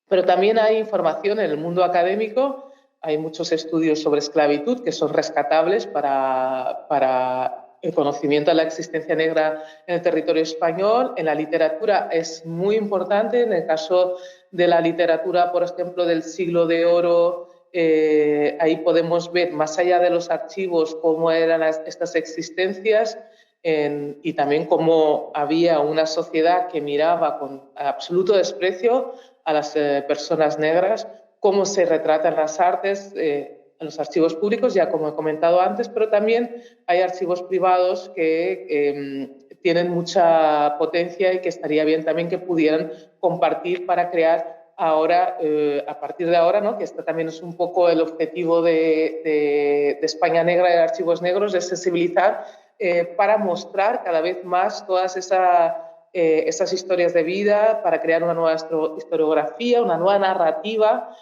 Pero también hay información en el mundo académico, hay muchos estudios sobre esclavitud que son rescatables para el conocimiento de la existencia negra en el territorio español. En la literatura es muy importante, en el caso de la literatura, por ejemplo, del Siglo de Oro, ahí podemos ver, más allá de los archivos, cómo eran estas existencias, y también cómo había una sociedad que miraba con absoluto desprecio a las personas negras, cómo se retratan las artes en los archivos públicos, ya como he comentado antes, pero también hay archivos privados que tienen mucha potencia y que estaría bien también que pudieran compartir para crear ahora, a partir de ahora, ¿no? Que este también es un poco el objetivo de España Negra y de Archivos Negros, de sensibilizar para mostrar cada vez más todas esas historias de vida, para crear una nueva historiografía, una nueva narrativa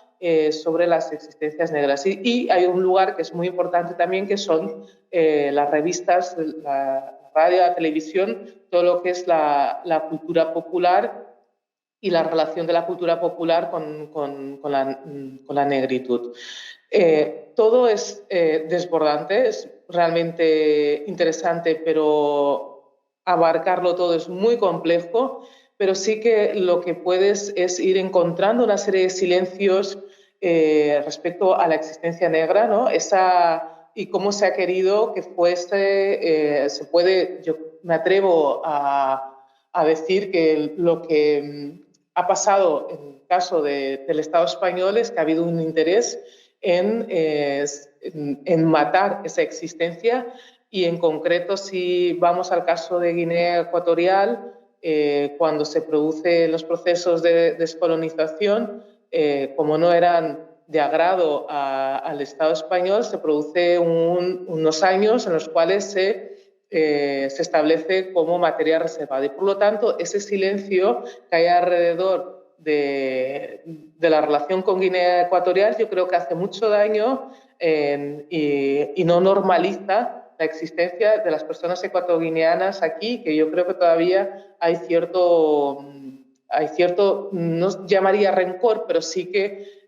sobre las existencias negras. Y hay un lugar que es muy importante también, que son las revistas, la radio, la televisión, todo lo que es la cultura popular y la relación de la cultura popular con la negritud. Todo es desbordante, es realmente interesante, pero abarcarlo todo es muy complejo, pero sí que lo que puedes es ir encontrando una serie de silencios respecto a la existencia negra, ¿no? Y cómo se ha querido que fuese, se puede, yo me atrevo a decir que lo que ha pasado en el caso del Estado español es que ha habido un interés en matar esa existencia, y en concreto, si vamos al caso de Guinea Ecuatorial, cuando se producen los procesos de descolonización, como no eran de agrado al Estado español, se produce unos años en los cuales se establece como materia reservada. Y por lo tanto, ese silencio que hay alrededor de la relación con Guinea Ecuatorial, yo creo que hace mucho daño y no normaliza la existencia de las personas ecuatoguineanas aquí, que yo creo que todavía hay cierto, no llamaría rencor, pero sí que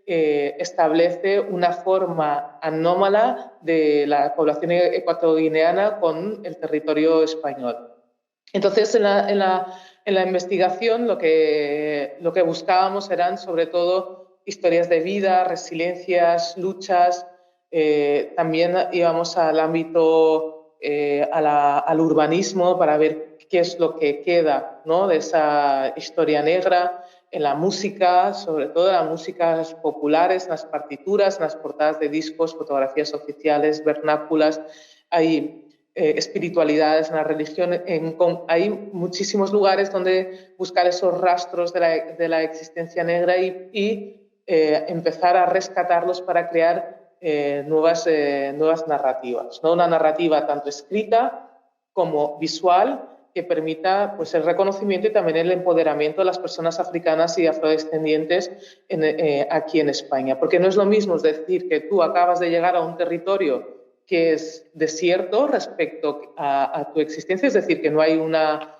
establece una forma anómala de la población ecuatoguineana con el territorio español. Entonces, en la investigación lo que buscábamos eran sobre todo historias de vida, resiliencias, luchas. También íbamos al ámbito, al urbanismo, para ver qué es lo que queda, ¿no?, de esa historia negra. En la música, sobre todo en las músicas populares, en las partituras, en las portadas de discos, fotografías oficiales, vernáculas. Hay espiritualidades en la religión. Hay muchísimos lugares donde buscar esos rastros de la existencia negra y empezar a rescatarlos para crear nuevas narrativas, ¿no? Una narrativa tanto escrita como visual, que permita, pues, el reconocimiento y también el empoderamiento de las personas africanas y afrodescendientes aquí en España. Porque no es lo mismo, es decir, que tú acabas de llegar a un territorio que es desierto respecto a tu existencia, es decir, que no hay una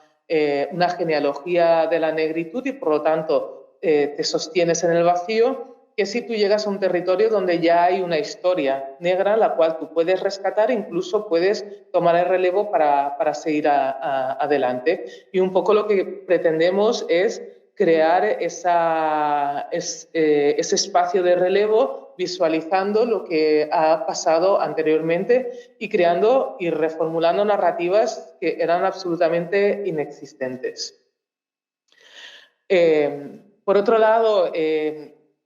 genealogía de la negritud y, por lo tanto, te sostienes en el vacío, que si tú llegas a un territorio donde ya hay una historia negra, la cual tú puedes rescatar e incluso puedes tomar el relevo para seguir adelante. Y un poco lo que pretendemos es crear ese espacio de relevo, visualizando lo que ha pasado anteriormente y creando y reformulando narrativas que eran absolutamente inexistentes. Por otro lado,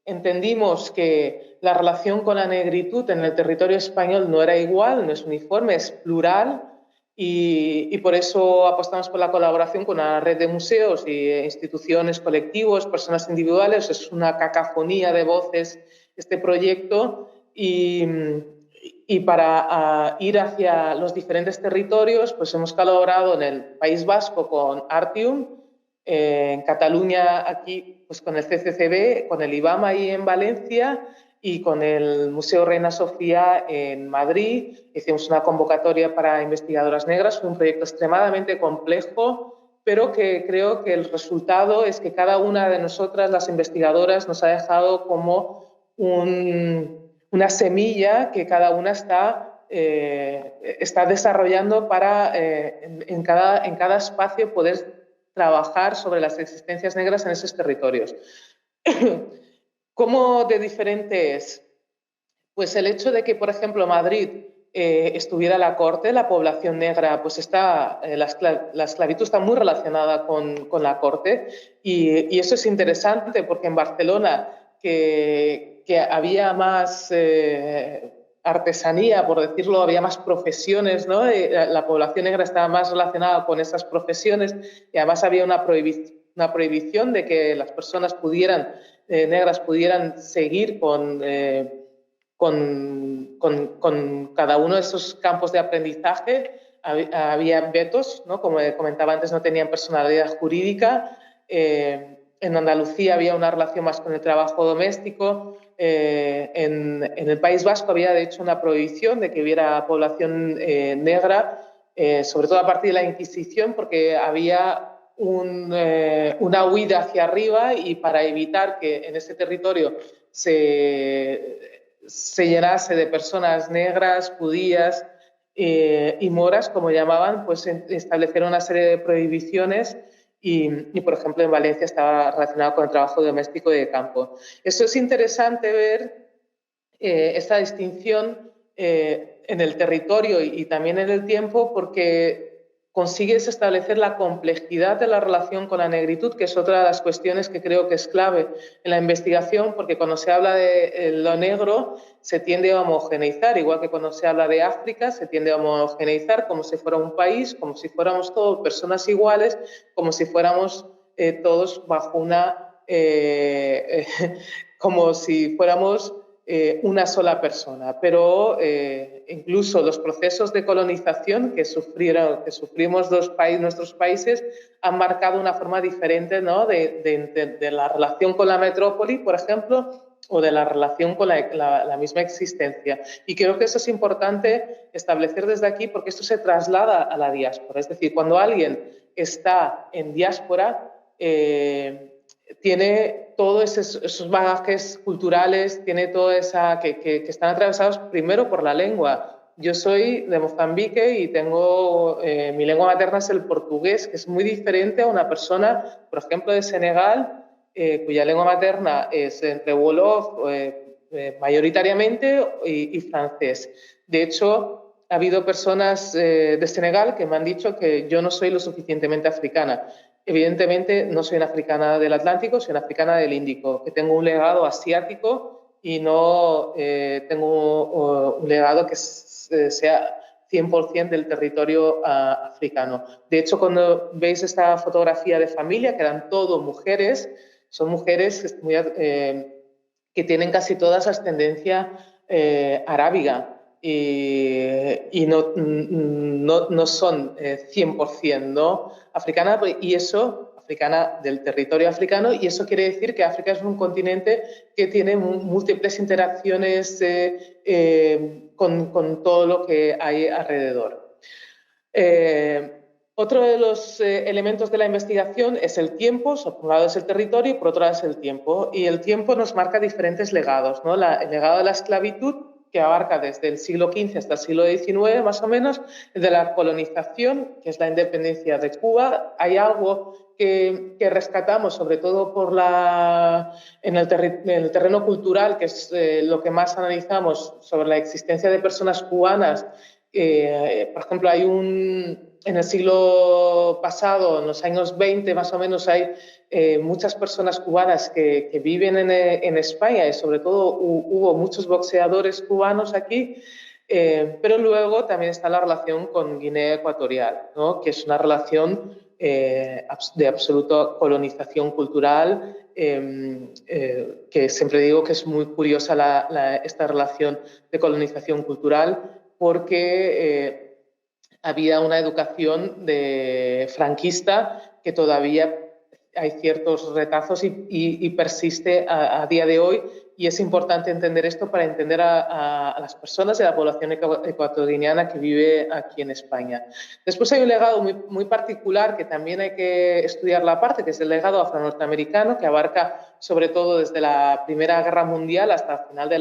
entendimos que la relación con la negritud en el territorio español no era igual, no es uniforme, es plural, y por eso apostamos por la colaboración con una red de museos e instituciones, colectivos, personas individuales. Es una cacofonía de voces este proyecto, y para ir hacia los diferentes territorios, pues hemos colaborado en el País Vasco con Artium, en Cataluña aquí pues con el CCCB, con el IBAM ahí en Valencia y con el Museo Reina Sofía en Madrid. Hicimos una convocatoria para investigadoras negras. Fue un proyecto extremadamente complejo, pero que creo que el resultado es que cada una de nosotras, las investigadoras, nos ha dejado como una semilla que cada una está desarrollando para en cada espacio poder trabajar sobre las existencias negras en esos territorios. ¿Cómo de diferente es? Pues el hecho de que, por ejemplo, Madrid estuviera la corte, la población negra, pues la esclavitud está muy relacionada con la corte, y eso es interesante porque en Barcelona, que había más artesanía, por decirlo, había más profesiones, ¿no? La población negra estaba más relacionada con esas profesiones y además había una prohibición de que las personas negras pudieran seguir con cada uno de esos campos de aprendizaje. Había vetos, ¿no? Como comentaba antes, no tenían personalidad jurídica. En Andalucía había una relación más con el trabajo doméstico. En el País Vasco había, de hecho, una prohibición de que hubiera población negra, sobre todo a partir de la Inquisición, porque había una huida hacia arriba y para evitar que en ese territorio se llenase de personas negras, judías y moras, como llamaban, pues establecieron una serie de prohibiciones y, por ejemplo, en Valencia estaba relacionado con el trabajo doméstico y de campo. Eso es interesante ver esta distinción en el territorio y también en el tiempo, porque consigues establecer la complejidad de la relación con la negritud, que es otra de las cuestiones que creo que es clave en la investigación, porque cuando se habla de lo negro se tiende a homogeneizar, igual que cuando se habla de África se tiende a homogeneizar como si fuera un país, como si fuéramos todos personas iguales, como si fuéramos todos bajo una... como si fuéramos una sola persona, pero incluso los procesos de colonización que sufrimos nuestros países han marcado una forma diferente, ¿no? de la relación con la metrópoli, por ejemplo, o de la relación con la misma existencia. Y creo que eso es importante establecer desde aquí, porque esto se traslada a la diáspora. Es decir, cuando alguien está en diáspora, tiene todos esos bagajes culturales, tiene toda esa que están atravesados primero por la lengua. Yo soy de Mozambique y tengo mi lengua materna es el portugués, que es muy diferente a una persona, por ejemplo, de Senegal, cuya lengua materna es entre wolof mayoritariamente y francés. De hecho, ha habido personas de Senegal que me han dicho que yo no soy lo suficientemente africana. Evidentemente no soy una africana del Atlántico, soy una africana del Índico, que tengo un legado asiático y no tengo un legado que sea 100% del territorio africano. De hecho, cuando veis esta fotografía de familia, que eran todo mujeres, son mujeres que tienen casi todas ascendencia arábiga. Y no son 100%, ¿no? africana, y eso, africana del territorio africano, y eso quiere decir que África es un continente que tiene múltiples interacciones con todo lo que hay alrededor. Otro de los elementos de la investigación es el tiempo. Por un lado es el territorio y por otro lado es el tiempo. Y el tiempo nos marca diferentes legados, ¿no? El legado de la esclavitud, que abarca desde el siglo XV hasta el siglo XIX, más o menos, de la colonización, que es la independencia de Cuba. Hay algo que rescatamos, sobre todo en el terreno cultural, que es lo que más analizamos sobre la existencia de personas cubanas. Por ejemplo, en el siglo pasado, en los años 20 más o menos, hay muchas personas cubanas que viven en España y sobre todo hubo muchos boxeadores cubanos aquí, pero luego también está la relación con Guinea Ecuatorial, ¿no? Que es una relación de absoluta colonización cultural, que siempre digo que es muy curiosa esta relación de colonización cultural, porque había una educación franquista que todavía hay ciertos retazos y persiste a día de hoy, y es importante entender esto para entender a las personas de la población ecuatoriana que vive aquí en España. Después hay un legado muy particular que también hay que estudiar la parte, que es el legado afro-norteamericano, que abarca sobre todo desde la Primera Guerra Mundial hasta el final de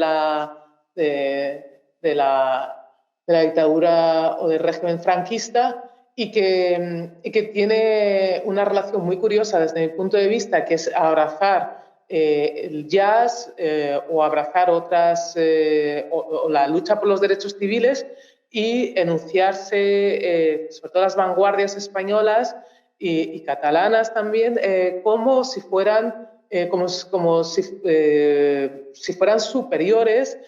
la dictadura o del régimen franquista, y que tiene una relación muy curiosa desde mi punto de vista, que es abrazar el jazz o abrazar o la lucha por los derechos civiles y enunciarse, sobre todo las vanguardias españolas y catalanas también, como si fueran superiores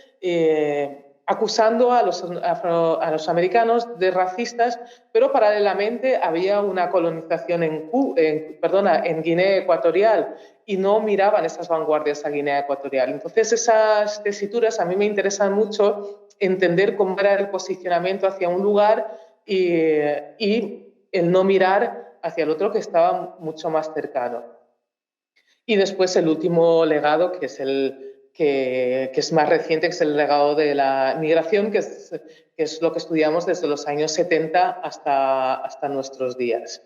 acusando a los americanos de racistas, pero paralelamente había una colonización en Guinea Ecuatorial y no miraban esas vanguardias a Guinea Ecuatorial. Entonces, esas tesituras a mí me interesan mucho entender cómo era el posicionamiento hacia un lugar y el no mirar hacia el otro que estaba mucho más cercano. Y después el último legado, que es más reciente, que es el legado de la migración, que es lo que estudiamos desde los años 70 hasta nuestros días.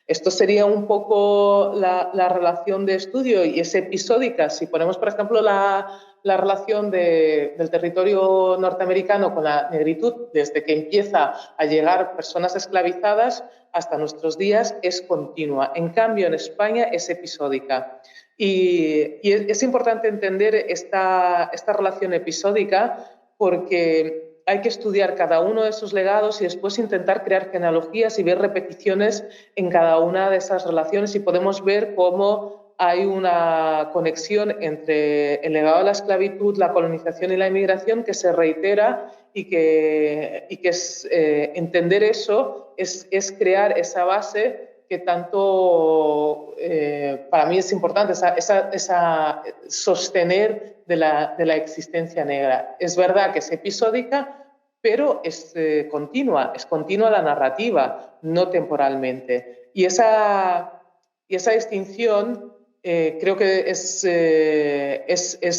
Esto sería un poco la relación de estudio y es episódica. Si ponemos, por ejemplo, la relación del territorio norteamericano con la negritud, desde que empieza a llegar personas esclavizadas hasta nuestros días, es continua. En cambio, en España es episódica. Y es importante entender esta relación episódica porque hay que estudiar cada uno de esos legados y después intentar crear genealogías y ver repeticiones en cada una de esas relaciones y podemos ver cómo hay una conexión entre el legado de la esclavitud, la colonización y la inmigración que se reitera y que entender eso es crear esa base que tanto para mí es importante, esa sostener de la existencia negra. Es verdad que es episódica, pero es continua la narrativa, no temporalmente. Y esa distinción creo que es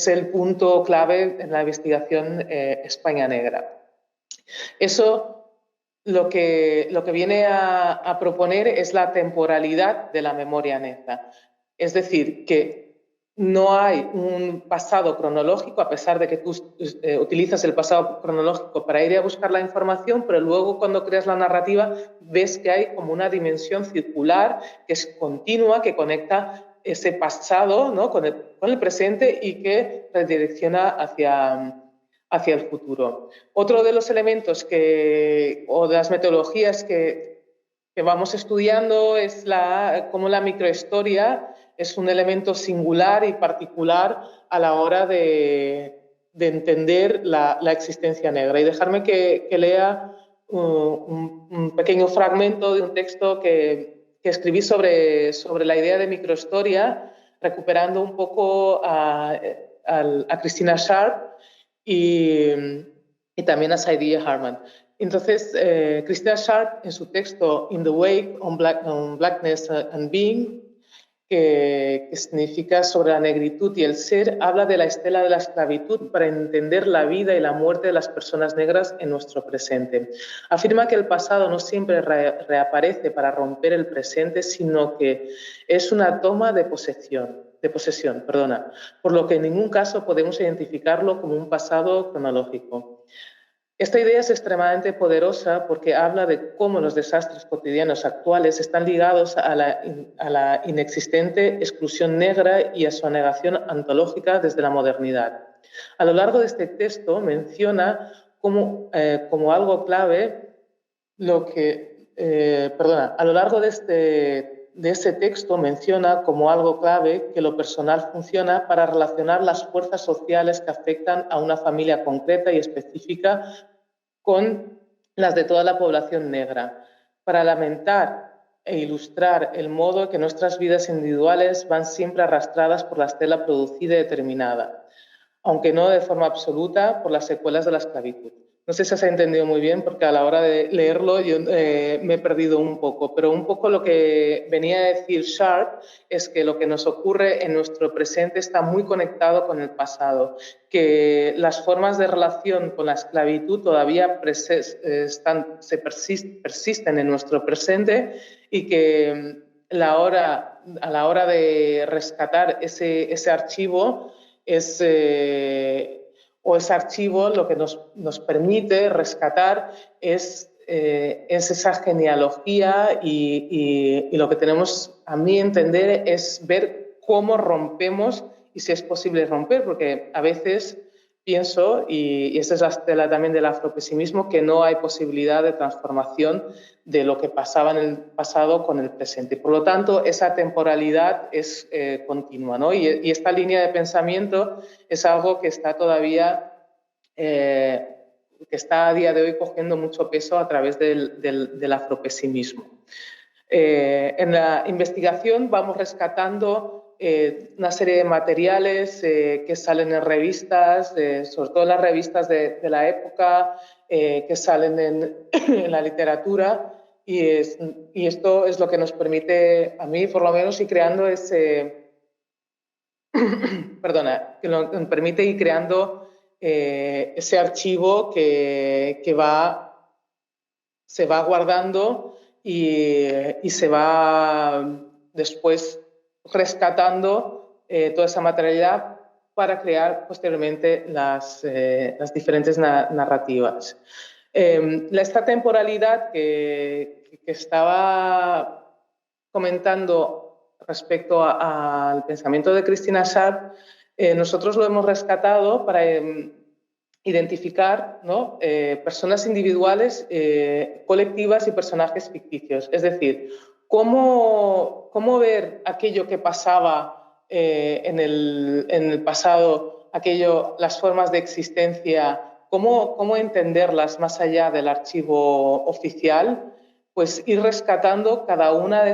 el punto clave en la investigación España Negra. Eso lo que viene a proponer es la temporalidad de la memoria negra. Es decir, que no hay un pasado cronológico, a pesar de que tú utilizas el pasado cronológico para ir a buscar la información, pero luego cuando creas la narrativa ves que hay como una dimensión circular que es continua, que conecta ese pasado, ¿no?, con el presente y que redirecciona hacia el futuro. Otro de los elementos o de las metodologías que vamos estudiando es cómo la microhistoria es un elemento singular y particular a la hora de entender la existencia negra. Y dejarme que lea un pequeño fragmento de un texto que escribí sobre la idea de microhistoria, recuperando un poco a Christina Sharp y también a Saidiya Harman. Entonces, Christina Sharp, en su texto In the Wake on Blackness and Being, que significa sobre la negritud y el ser, habla de la estela de la esclavitud para entender la vida y la muerte de las personas negras en nuestro presente. Afirma que el pasado no siempre reaparece para romper el presente, sino que es una toma de posesión, por lo que en ningún caso podemos identificarlo como un pasado cronológico. Esta idea es extremadamente poderosa porque habla de cómo los desastres cotidianos actuales están ligados a la inexistente exclusión negra y a su negación antológica desde la modernidad. A lo largo de este texto menciona como algo clave a lo largo de este texto menciona como algo clave que lo personal funciona para relacionar las fuerzas sociales que afectan a una familia concreta y específica con las de toda la población negra, para lamentar e ilustrar el modo en que nuestras vidas individuales van siempre arrastradas por la estela producida y determinada, aunque no de forma absoluta por las secuelas de la esclavitud. No sé si se ha entendido muy bien porque a la hora de leerlo yo me he perdido un poco, pero un poco lo que venía a decir Sharp es que lo que nos ocurre en nuestro presente está muy conectado con el pasado, que las formas de relación con la esclavitud todavía persisten en nuestro presente y que a la hora de rescatar ese archivo ese archivo lo que nos permite rescatar es esa genealogía y lo que tenemos, a mi entender, es ver cómo rompemos y si es posible romper, porque a veces pienso, y esa es la estela también del afropesimismo, que no hay posibilidad de transformación de lo que pasaba en el pasado con el presente. Por lo tanto, esa temporalidad es continua, ¿no? Y esta línea de pensamiento es algo que está todavía que está a día de hoy cogiendo mucho peso a través del afropesimismo. En la investigación vamos rescatando una serie de materiales que salen en revistas, sobre todo en las revistas de la época, que salen en la literatura, y esto es lo que nos permite, a mí por lo menos, ir creando ese... perdona, que nos permite ir creando ese archivo que se va guardando y se va después rescatando toda esa materialidad para crear posteriormente las diferentes narrativas. Esta temporalidad que estaba comentando respecto al pensamiento de Christina Sharp, nosotros lo hemos rescatado para identificar, ¿no?, personas individuales, colectivas y personajes ficticios. Es decir, cómo ver aquello que pasaba en el pasado, las formas de existencia, cómo entenderlas más allá del archivo oficial, pues ir rescatando cada una de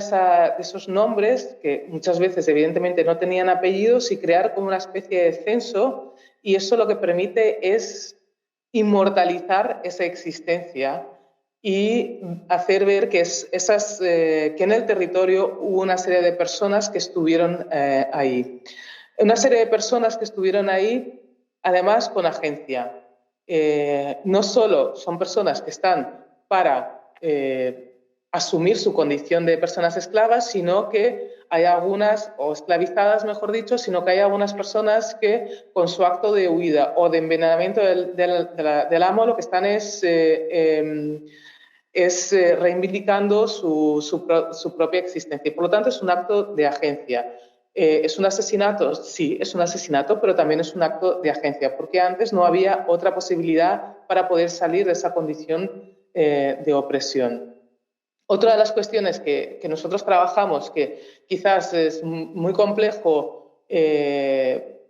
esos nombres, que muchas veces evidentemente no tenían apellidos, y crear como una especie de censo, y eso lo que permite es inmortalizar esa existencia y hacer ver que en el territorio hubo una serie de personas que estuvieron ahí. Una serie de personas que estuvieron ahí, además con agencia. No solo son personas que están para asumir su condición de personas esclavas, sino que hay algunas, o esclavizadas mejor dicho, sino que hay algunas personas que con su acto de huida o de envenenamiento del amo lo que están es reivindicando su propia existencia. Por lo tanto, es un acto de agencia. ¿Es un asesinato? Sí, es un asesinato, pero también es un acto de agencia, porque antes no había otra posibilidad para poder salir de esa condición de opresión. Otra de las cuestiones que nosotros trabajamos, que quizás es muy complejo de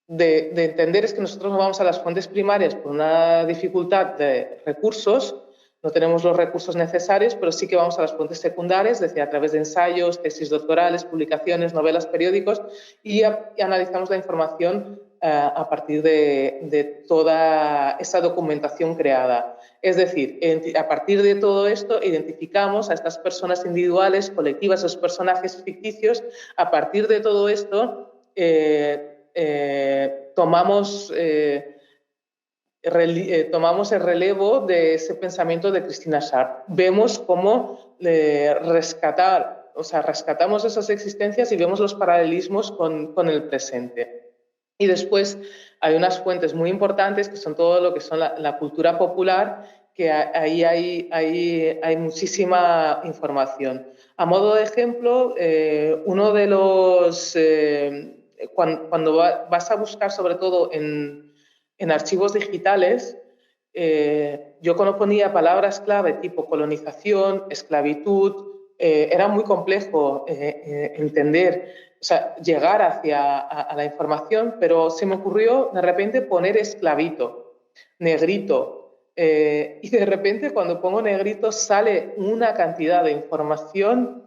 entender, es que nosotros no vamos a las fuentes primarias por una dificultad de recursos. No tenemos los recursos necesarios, pero sí que vamos a las fuentes secundarias, es decir, a través de ensayos, tesis doctorales, publicaciones, novelas, periódicos, y analizamos la información a partir de toda esa documentación creada. Es decir, a partir de todo esto identificamos a estas personas individuales, colectivas, esos personajes ficticios. A partir de todo esto tomamos el relevo de ese pensamiento de Christina Sharp. Vemos cómo rescatamos esas existencias y vemos los paralelismos con el presente. Y después hay unas fuentes muy importantes que son todo lo que son la cultura popular, que ahí hay muchísima información. A modo de ejemplo, uno de los... cuando vas a buscar sobre todo en archivos digitales, yo cuando ponía palabras clave tipo colonización, esclavitud, era muy complejo entender, o sea, llegar a la información, pero se me ocurrió de repente poner esclavito, negrito, y de repente cuando pongo negrito sale una cantidad de información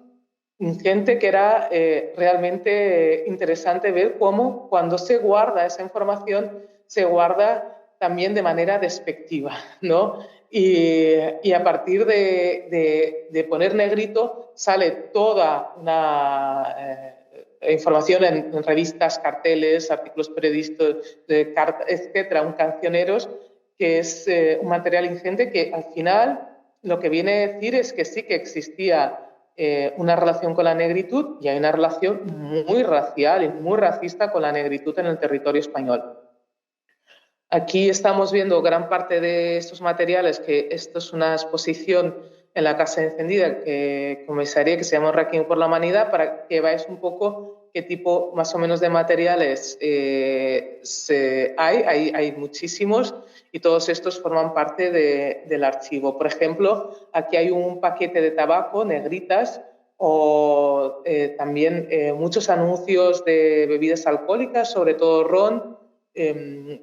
ingente que era realmente interesante ver cómo cuando se guarda esa información se guarda también de manera despectiva, ¿no? Y a partir de poner negrito sale toda una información en revistas, carteles, artículos periodísticos, etcétera, un cancioneros, que es un material ingente que al final lo que viene a decir es que sí que existía una relación con la negritud, y hay una relación muy racial y muy racista con la negritud en el territorio español. Aquí estamos viendo gran parte de estos materiales, que esto es una exposición en la Casa Encendida que comenzaría, que se llama Requiem por la Humanidad, para que veáis un poco qué tipo más o menos de materiales hay muchísimos, y todos estos forman parte del archivo. Por ejemplo, aquí hay un paquete de tabaco, negritas, o también muchos anuncios de bebidas alcohólicas, sobre todo ron,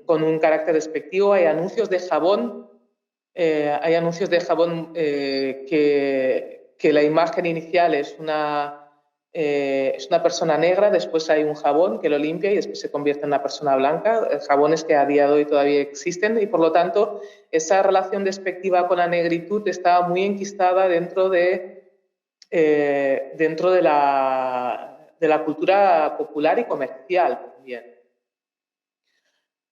con un carácter despectivo. Hay anuncios de jabón hay anuncios de jabón que la imagen inicial es una persona negra, después hay un jabón que lo limpia y después se convierte en una persona blanca, jabones que a día de hoy todavía existen y por lo tanto esa relación despectiva con la negritud está muy enquistada dentro de la cultura popular y comercial también.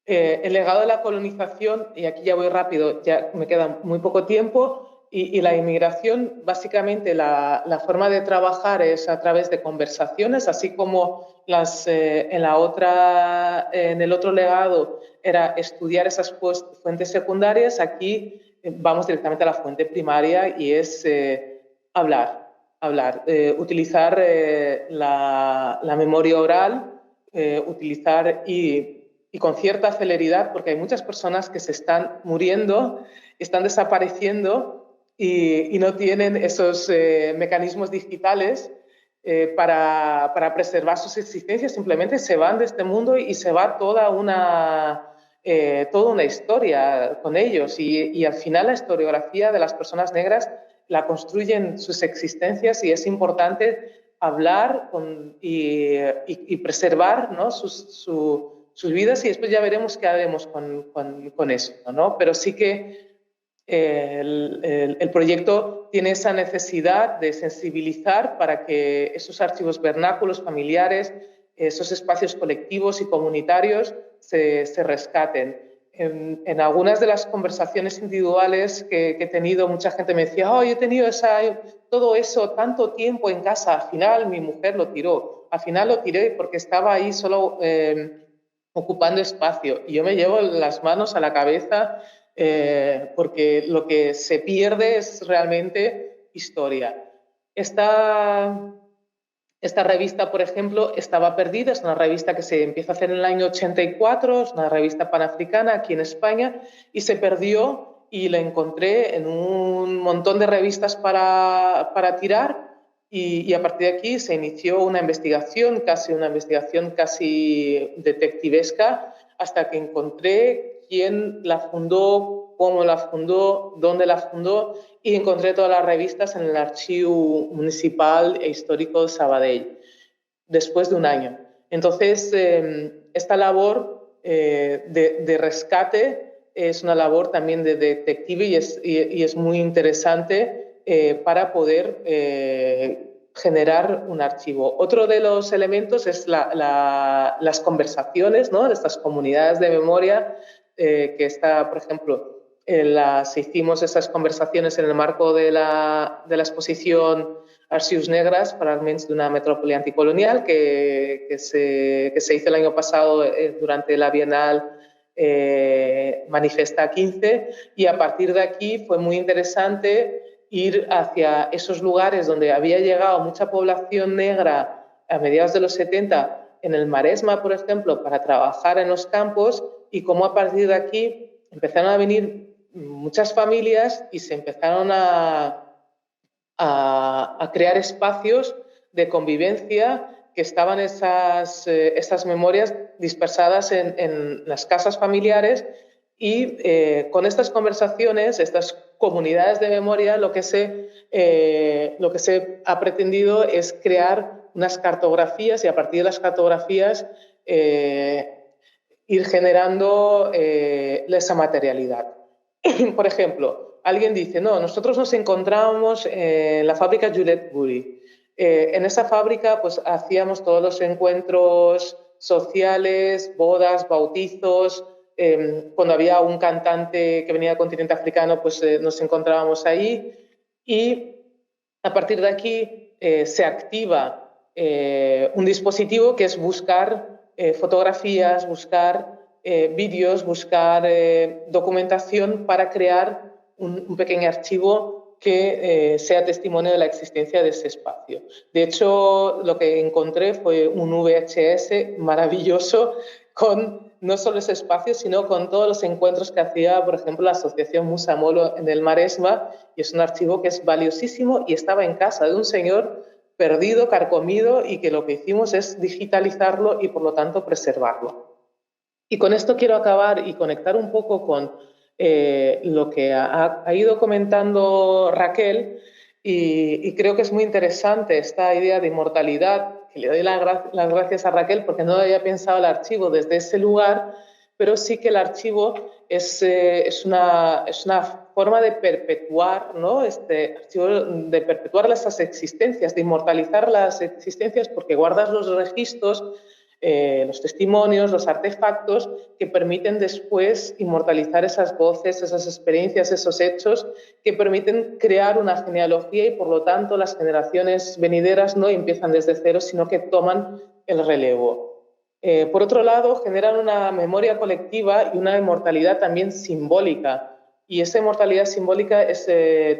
El legado de la colonización, y aquí ya voy rápido, ya me queda muy poco tiempo, y la inmigración, básicamente la forma de trabajar es a través de conversaciones, así como en el otro legado era estudiar esas fuentes secundarias, aquí vamos directamente a la fuente primaria y es hablar, utilizar la memoria oral, utilizar y con cierta celeridad, porque hay muchas personas que se están muriendo, están desapareciendo y no tienen esos mecanismos digitales para preservar sus existencias. Simplemente se van de este mundo y se va toda una historia con ellos. Y al final la historiografía de las personas negras la construyen sus existencias y es importante hablar y preservar, ¿no? sus vidas y después ya veremos qué haremos con eso, ¿no? Pero sí que el proyecto tiene esa necesidad de sensibilizar para que esos archivos vernáculos familiares, esos espacios colectivos y comunitarios se rescaten. En algunas de las conversaciones individuales que he tenido, mucha gente me decía, yo he tenido todo eso tanto tiempo en casa, al final mi mujer lo tiró, al final lo tiré porque estaba ahí solo ocupando espacio. Y yo me llevo las manos a la cabeza porque lo que se pierde es realmente historia. Esta revista, por ejemplo, estaba perdida, es una revista que se empieza a hacer en el año 84, es una revista panafricana aquí en España, y se perdió y la encontré en un montón de revistas para tirar y a partir de aquí se inició una investigación casi detectivesca hasta que encontré quién la fundó, cómo la fundó, dónde la fundó y encontré todas las revistas en el Archivo Municipal e Histórico de Sabadell, después de un año. Entonces, esta labor de rescate es una labor también de detective y es muy interesante para poder generar un archivo. Otro de los elementos es las conversaciones, ¿no? De estas comunidades de memoria que está, por ejemplo, hicimos esas conversaciones en el marco de la exposición Arxius Negras, fragments de una metrópoli anticolonial que se hizo el año pasado durante la Bienal Manifesta 15 y a partir de aquí fue muy interesante ir hacia esos lugares donde había llegado mucha población negra a mediados de los 70 en el Maresma, por ejemplo, para trabajar en los campos y cómo a partir de aquí empezaron a venir muchas familias y se empezaron a crear espacios de convivencia que estaban esas memorias dispersadas en las casas familiares y con estas conversaciones, estas comunidades de memoria, lo que se ha pretendido es crear unas cartografías y a partir de las cartografías ir generando esa materialidad. Por ejemplo, alguien dice, no, nosotros nos encontrábamos en la fábrica Juliette Bury. En esa fábrica pues hacíamos todos los encuentros sociales, bodas, bautizos. Cuando había un cantante que venía del continente africano, pues nos encontrábamos ahí. Y a partir de aquí se activa un dispositivo que es buscar fotografías, buscar vídeos, buscar documentación para crear un pequeño archivo que sea testimonio de la existencia de ese espacio. De hecho, lo que encontré fue un VHS maravilloso con no solo ese espacio, sino con todos los encuentros que hacía, por ejemplo, la Asociación Musamolo en el Maresma, y es un archivo que es valiosísimo y estaba en casa de un señor perdido, carcomido, y que lo que hicimos es digitalizarlo y, por lo tanto, preservarlo. Y con esto quiero acabar y conectar un poco con lo que ha ido comentando Raquel, y creo que es muy interesante esta idea de inmortalidad, que le doy las gracias a Raquel porque no había pensado el archivo desde ese lugar, pero sí que el archivo es una forma de perpetuar, ¿no? Archivo de perpetuar esas existencias, de inmortalizar las existencias, porque guardas los registros, los testimonios, los artefactos que permiten después inmortalizar esas voces, esas experiencias, esos hechos, que permiten crear una genealogía y por lo tanto las generaciones venideras no empiezan desde cero, sino que toman el relevo. Por otro lado, generan una memoria colectiva y una inmortalidad también simbólica. Y esa inmortalidad simbólica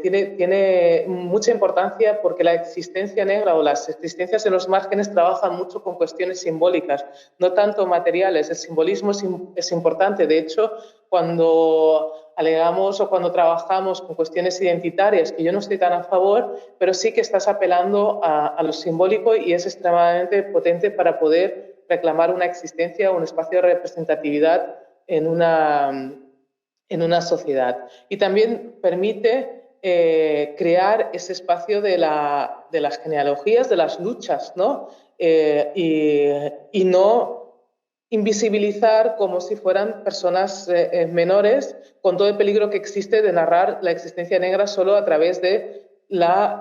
tiene mucha importancia porque la existencia negra o las existencias en los márgenes trabajan mucho con cuestiones simbólicas, no tanto materiales. El simbolismo es importante. De hecho, cuando alegamos o cuando trabajamos con cuestiones identitarias, que yo no estoy tan a favor, pero sí que estás apelando a lo simbólico y es extremadamente potente para poder reclamar una existencia o un espacio de representatividad en una sociedad. Y también permite crear ese espacio de las genealogías, de las luchas, ¿no? Y no invisibilizar como si fueran personas menores, con todo el peligro que existe de narrar la existencia negra solo a través de la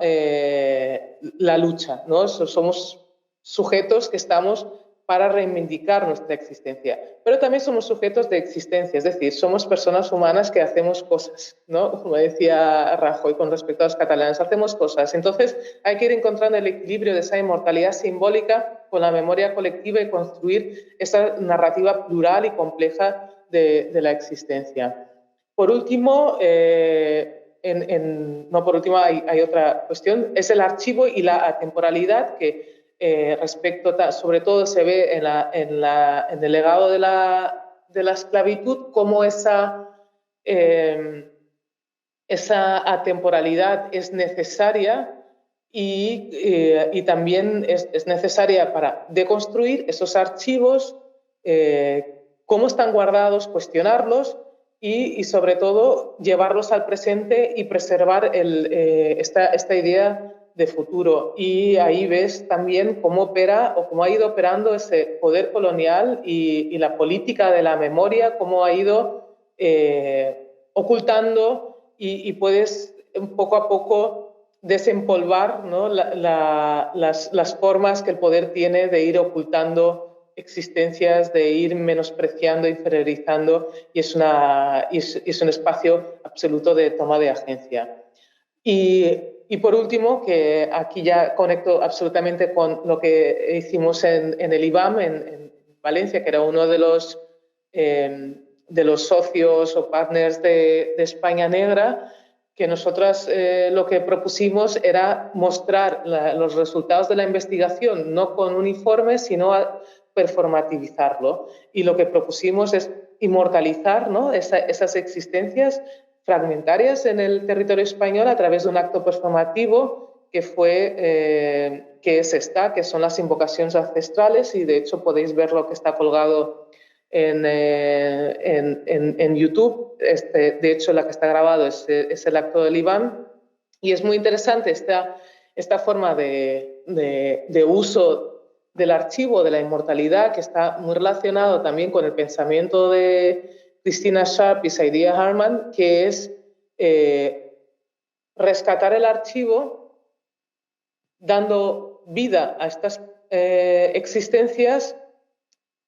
lucha, ¿no? Somos sujetos que estamos para reivindicar nuestra existencia. Pero también somos sujetos de existencia, es decir, somos personas humanas que hacemos cosas, ¿no? Como decía Rajoy con respecto a los catalanes, hacemos cosas. Entonces hay que ir encontrando el equilibrio de esa inmortalidad simbólica con la memoria colectiva y construir esa narrativa plural y compleja de la existencia. Por último, hay otra cuestión, es el archivo y la atemporalidad que sobre todo se ve en el legado de la esclavitud, como esa atemporalidad es necesaria y también es necesaria para deconstruir esos archivos, cómo están guardados, cuestionarlos y sobre todo llevarlos al presente y preservar esta idea de futuro. Y ahí ves también cómo opera o cómo ha ido operando ese poder colonial y la política de la memoria, cómo ha ido ocultando y puedes poco a poco desempolvar, ¿no? las formas que el poder tiene de ir ocultando existencias, de ir menospreciando, inferiorizando, y es un espacio absoluto de toma de agencia. Y por último, que aquí ya conecto absolutamente con lo que hicimos en el IBAM, en Valencia, que era uno de los socios o partners de España Negra, que nosotras lo que propusimos era mostrar los resultados de la investigación, no con un informe, sino a performativizarlo. Y lo que propusimos es inmortalizar, ¿no? esas existencias fragmentarias en el territorio español a través de un acto performativo que son las invocaciones ancestrales, y de hecho podéis ver lo que está colgado en YouTube. De hecho, la que está grabado es el acto del IBAM, y es muy interesante esta forma de uso del archivo, de la inmortalidad, que está muy relacionado también con el pensamiento de Christina Sharp y Saidiya Harman, que es rescatar el archivo dando vida a estas existencias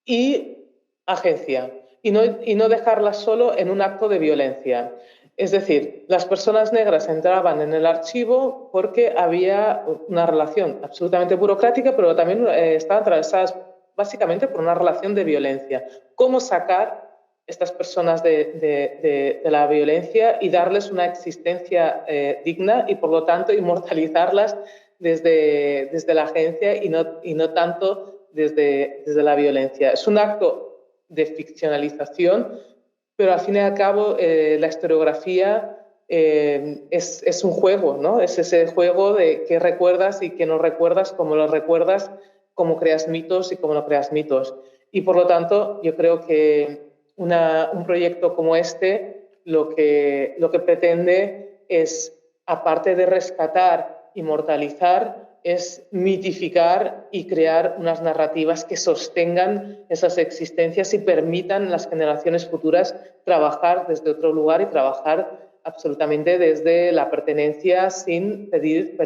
y agencia, y no dejarlas solo en un acto de violencia. Es decir, las personas negras entraban en el archivo porque había una relación absolutamente burocrática, pero también estaban atravesadas básicamente por una relación de violencia. ¿Cómo sacar estas personas de la violencia y darles una existencia digna y, por lo tanto, inmortalizarlas desde la agencia y no tanto desde la violencia? Es un acto de ficcionalización, pero al fin y al cabo la historiografía es un juego, ¿no? Es ese juego de qué recuerdas y qué no recuerdas, cómo lo recuerdas, cómo creas mitos y cómo no creas mitos. Y por lo tanto, yo creo que un proyecto como este lo que pretende es, aparte de rescatar, inmortalizar, es mitificar y crear unas narrativas que sostengan esas existencias y permitan a las generaciones futuras trabajar desde otro lugar y trabajar absolutamente desde la pertenencia sin pedir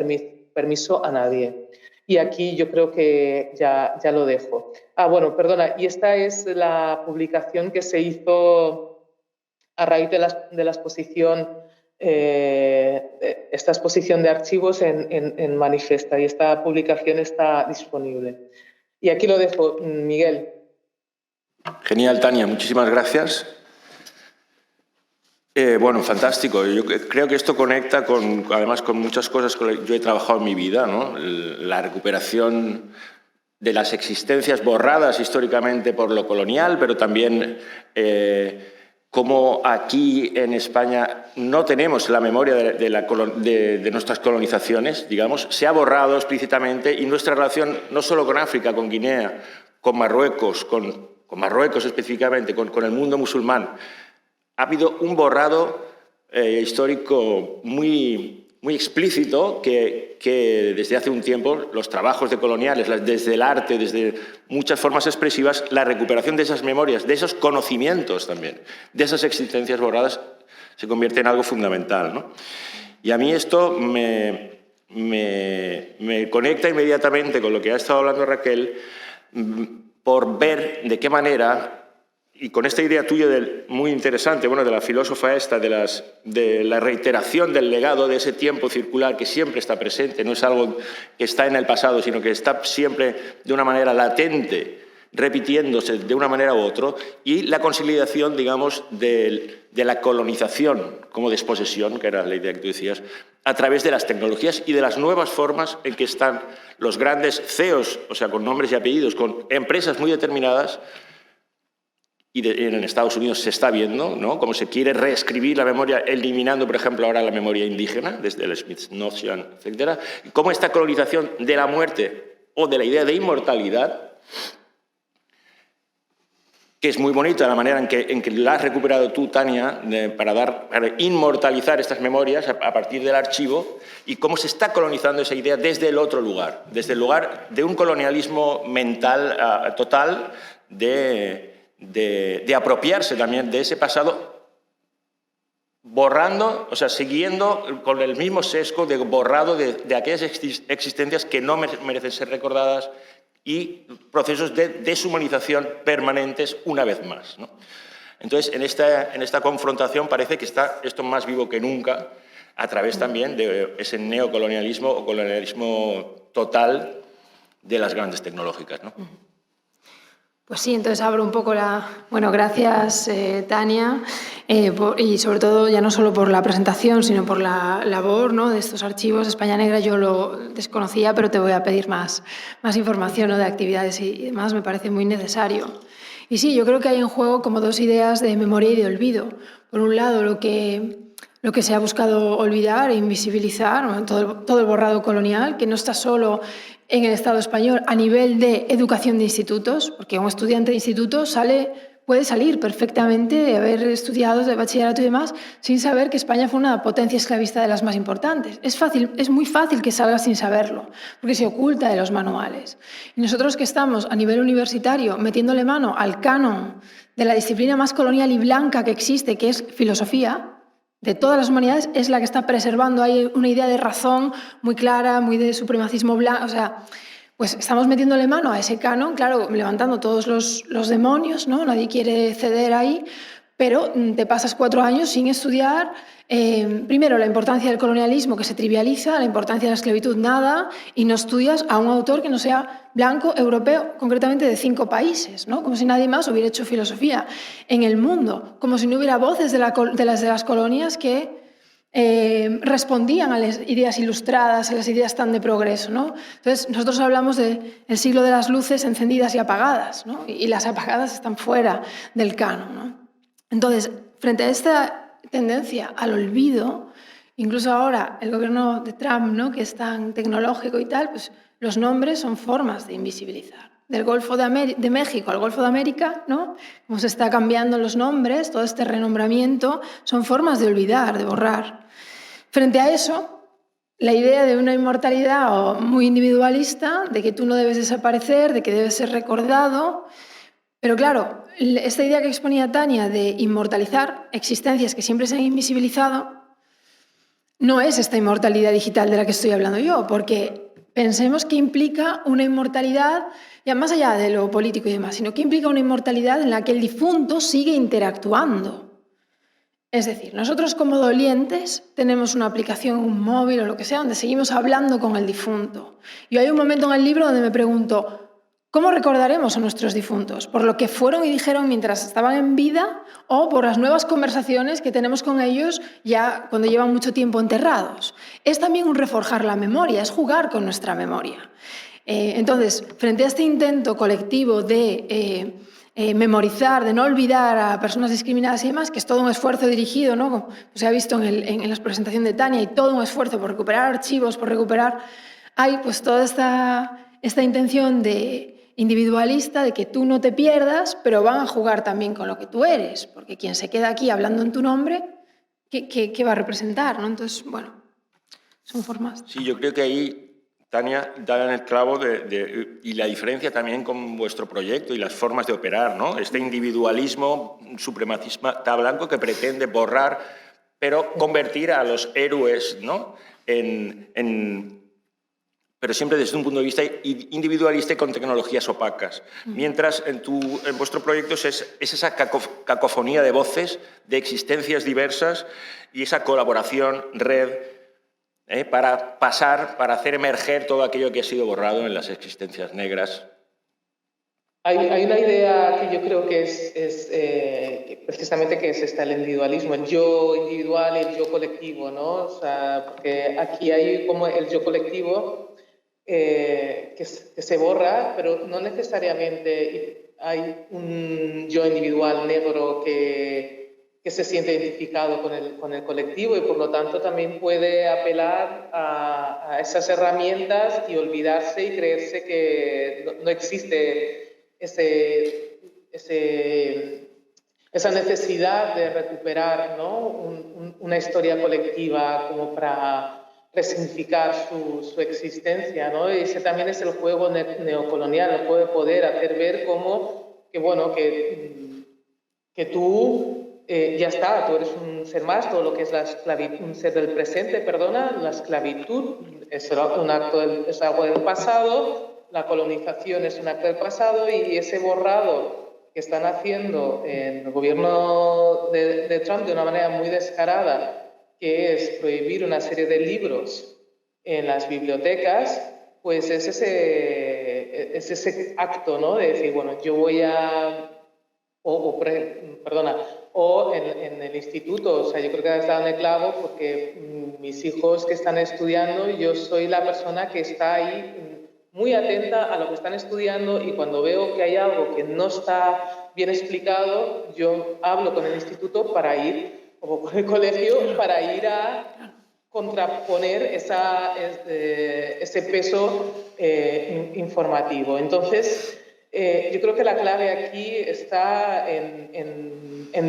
permiso a nadie. Y aquí yo creo que ya lo dejo. Bueno, perdona, y esta es la publicación que se hizo a raíz de la exposición, esta exposición de archivos en Manifesta, y esta publicación está disponible. Y aquí lo dejo, Miguel. Genial, Tania, muchísimas gracias. Bueno, fantástico. Yo creo que esto conecta además con muchas cosas que yo he trabajado en mi vida, ¿no? La recuperación de las existencias borradas históricamente por lo colonial, pero también cómo aquí en España no tenemos la memoria de nuestras colonizaciones, digamos, se ha borrado explícitamente, y nuestra relación no solo con África, con Guinea, con Marruecos, con Marruecos específicamente, con el mundo musulmán, ha habido un borrado histórico muy explícito que desde hace un tiempo los trabajos decoloniales, desde el arte, desde muchas formas expresivas, la recuperación de esas memorias, de esos conocimientos también, de esas existencias borradas, se convierte en algo fundamental, ¿no? Y a mí esto me conecta inmediatamente con lo que ha estado hablando Raquel, por ver de qué manera, y con esta idea tuya muy interesante, bueno, de la filósofa esta, de la reiteración del legado, de ese tiempo circular que siempre está presente, no es algo que está en el pasado, sino que está siempre de una manera latente, repitiéndose de una manera u otra, y la consolidación, digamos, de la colonización como desposesión, que era la idea que tú decías, a través de las tecnologías y de las nuevas formas en que están los grandes CEOs, o sea, con nombres y apellidos, con empresas muy determinadas. Y en Estados Unidos se está viendo, ¿no?, cómo se quiere reescribir la memoria, eliminando, por ejemplo, ahora la memoria indígena, desde el Smithsonian, etc. Y cómo esta colonización de la muerte o de la idea de inmortalidad, que es muy bonita la manera en que la has recuperado tú, Tania, para inmortalizar estas memorias a partir del archivo, y cómo se está colonizando esa idea desde el otro lugar, desde el lugar de un colonialismo mental total, de apropiarse también de ese pasado, borrando, o sea, siguiendo con el mismo sesgo de borrado de aquellas existencias que no merecen ser recordadas, y procesos de deshumanización permanentes una vez más, ¿no? Entonces, en esta confrontación parece que está esto más vivo que nunca, a través también de ese neocolonialismo o colonialismo total de las grandes tecnológicas, ¿no? Pues sí, entonces abro un poco Bueno, gracias, Tania, y sobre todo ya no solo por la presentación, sino por la labor, ¿no?, de estos archivos. España Negra yo lo desconocía, pero te voy a pedir más información, ¿no?, de actividades y demás, me parece muy necesario. Y sí, yo creo que hay en juego como dos ideas de memoria y de olvido. Por un lado, lo que se ha buscado olvidar e invisibilizar, ¿no?, todo el borrado colonial, que no está solo en el Estado español a nivel de educación de institutos, porque un estudiante de instituto puede salir perfectamente de haber estudiado de bachillerato y demás sin saber que España fue una potencia esclavista de las más importantes. Es muy fácil que salga sin saberlo, porque se oculta de los manuales. Y nosotros que estamos a nivel universitario metiéndole mano al canon de la disciplina más colonial y blanca que existe, que es filosofía, de todas las humanidades, es la que está preservando ahí una idea de razón muy clara, muy de supremacismo blanco. O sea, pues estamos metiéndole mano a ese canon, claro, levantando todos los demonios, ¿no? Nadie quiere ceder ahí, pero te pasas 4 años sin estudiar, primero, la importancia del colonialismo, que se trivializa, la importancia de la esclavitud, nada, y no estudias a un autor que no sea blanco, europeo, concretamente de 5 países, ¿no? Como si nadie más hubiera hecho filosofía en el mundo, como si no hubiera voces de las colonias que respondían a las ideas ilustradas, a las ideas tan de progreso, ¿no? Entonces, nosotros hablamos del siglo de las luces encendidas y apagadas, ¿no? Y las apagadas están fuera del canon, ¿no? Entonces, frente a esta tendencia al olvido, incluso ahora el gobierno de Trump, ¿no?, que es tan tecnológico y tal, pues los nombres son formas de invisibilizar. del Golfo de México al Golfo de América, ¿no? Cómo se está cambiando los nombres, todo este renombramiento, son formas de olvidar, de borrar. Frente a eso, la idea de una inmortalidad muy individualista, de que tú no debes desaparecer, de que debes ser recordado. Pero claro, esta idea que exponía Tania de inmortalizar existencias que siempre se han invisibilizado, no es esta inmortalidad digital de la que estoy hablando yo, porque pensemos que implica una inmortalidad, ya más allá de lo político y demás, sino que implica una inmortalidad en la que el difunto sigue interactuando. Es decir, nosotros como dolientes tenemos una aplicación, un móvil o lo que sea, donde seguimos hablando con el difunto. Y hay un momento en el libro donde me pregunto, ¿cómo recordaremos a nuestros difuntos? ¿Por lo que fueron y dijeron mientras estaban en vida o por las nuevas conversaciones que tenemos con ellos ya cuando llevan mucho tiempo enterrados? Es también un reforjar la memoria, es jugar con nuestra memoria. Entonces, frente a este intento colectivo de memorizar, de no olvidar a personas discriminadas y demás, que es todo un esfuerzo dirigido, ¿no? Como se ha visto en la presentación de Tania, y todo un esfuerzo por recuperar archivos, por recuperar... Hay pues toda esta intención de individualista, de que tú no te pierdas, pero van a jugar también con lo que tú eres, porque quien se queda aquí hablando en tu nombre, ¿qué va a representar, ¿no? Entonces, bueno, son formas. Sí, yo creo que ahí, Tania, da en el clavo y la diferencia también con vuestro proyecto y las formas de operar, ¿no? Este individualismo supremacista blanco que pretende borrar, pero convertir a los héroes, ¿no? Pero siempre desde un punto de vista individualista y con tecnologías opacas. Mientras en vuestro proyecto es esa cacofonía de voces, de existencias diversas y esa colaboración, red, para hacer emerger todo aquello que ha sido borrado en las existencias negras. Hay una idea que yo creo que precisamente que es el individualismo, el yo individual y el yo colectivo, ¿no? O sea, porque aquí hay como el yo colectivo que se borra, pero no necesariamente hay un yo individual negro que se siente identificado con el colectivo y por lo tanto también puede apelar a esas herramientas y olvidarse y creerse que no existe esa necesidad de recuperar, ¿no? una historia colectiva como para resignificar su existencia, ¿no? Y ese también es el juego neocolonial, el juego de poder, hacer ver cómo que tú ya está, tú eres un ser más, todo lo que es la esclavitud, un ser del presente, perdona, la esclavitud es algo del pasado, la colonización es un acto del pasado y ese borrado que están haciendo en el gobierno de Trump de una manera muy descarada, que es prohibir una serie de libros en las bibliotecas, pues es ese acto, ¿no? De decir, bueno, yo voy a... O en el instituto, o sea, yo creo que has dado en el clavo porque mis hijos que están estudiando, yo soy la persona que está ahí muy atenta a lo que están estudiando y cuando veo que hay algo que no está bien explicado, yo hablo con el instituto para ir o con el colegio para ir a contraponer ese peso informativo. Entonces, yo creo que la clave aquí está en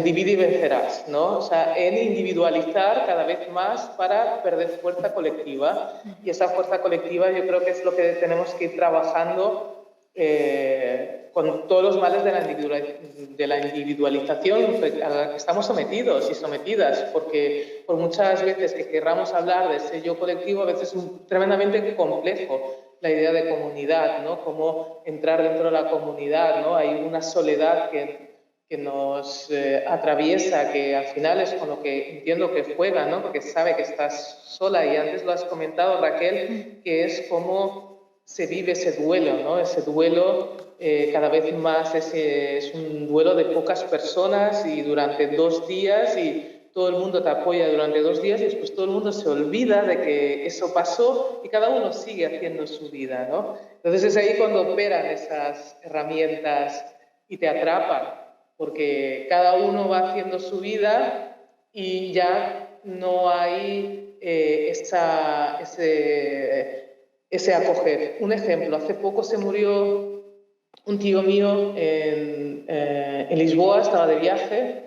dividir y vencerás, ¿no? O sea, en individualizar cada vez más para perder fuerza colectiva. Y esa fuerza colectiva yo creo que es lo que tenemos que ir trabajando con todos los males de la individualización a la que estamos sometidos y sometidas, porque por muchas veces que querramos hablar de ese yo colectivo, a veces es tremendamente complejo la idea de comunidad, ¿no? Cómo entrar dentro de la comunidad, ¿no? Hay una soledad que nos atraviesa, que al final es con lo que entiendo que juega, ¿no? Porque sabe que estás sola y antes lo has comentado, Raquel, que es cómo se vive ese duelo, ¿no? Ese duelo cada vez más es un duelo de pocas personas y durante 2 días y todo el mundo te apoya durante 2 días y después todo el mundo se olvida de que eso pasó y cada uno sigue haciendo su vida, ¿no? Entonces es ahí cuando operan esas herramientas y te atrapan, porque cada uno va haciendo su vida y ya no hay ese acoger. Un ejemplo, hace poco se murió un tío mío en Lisboa, estaba de viaje,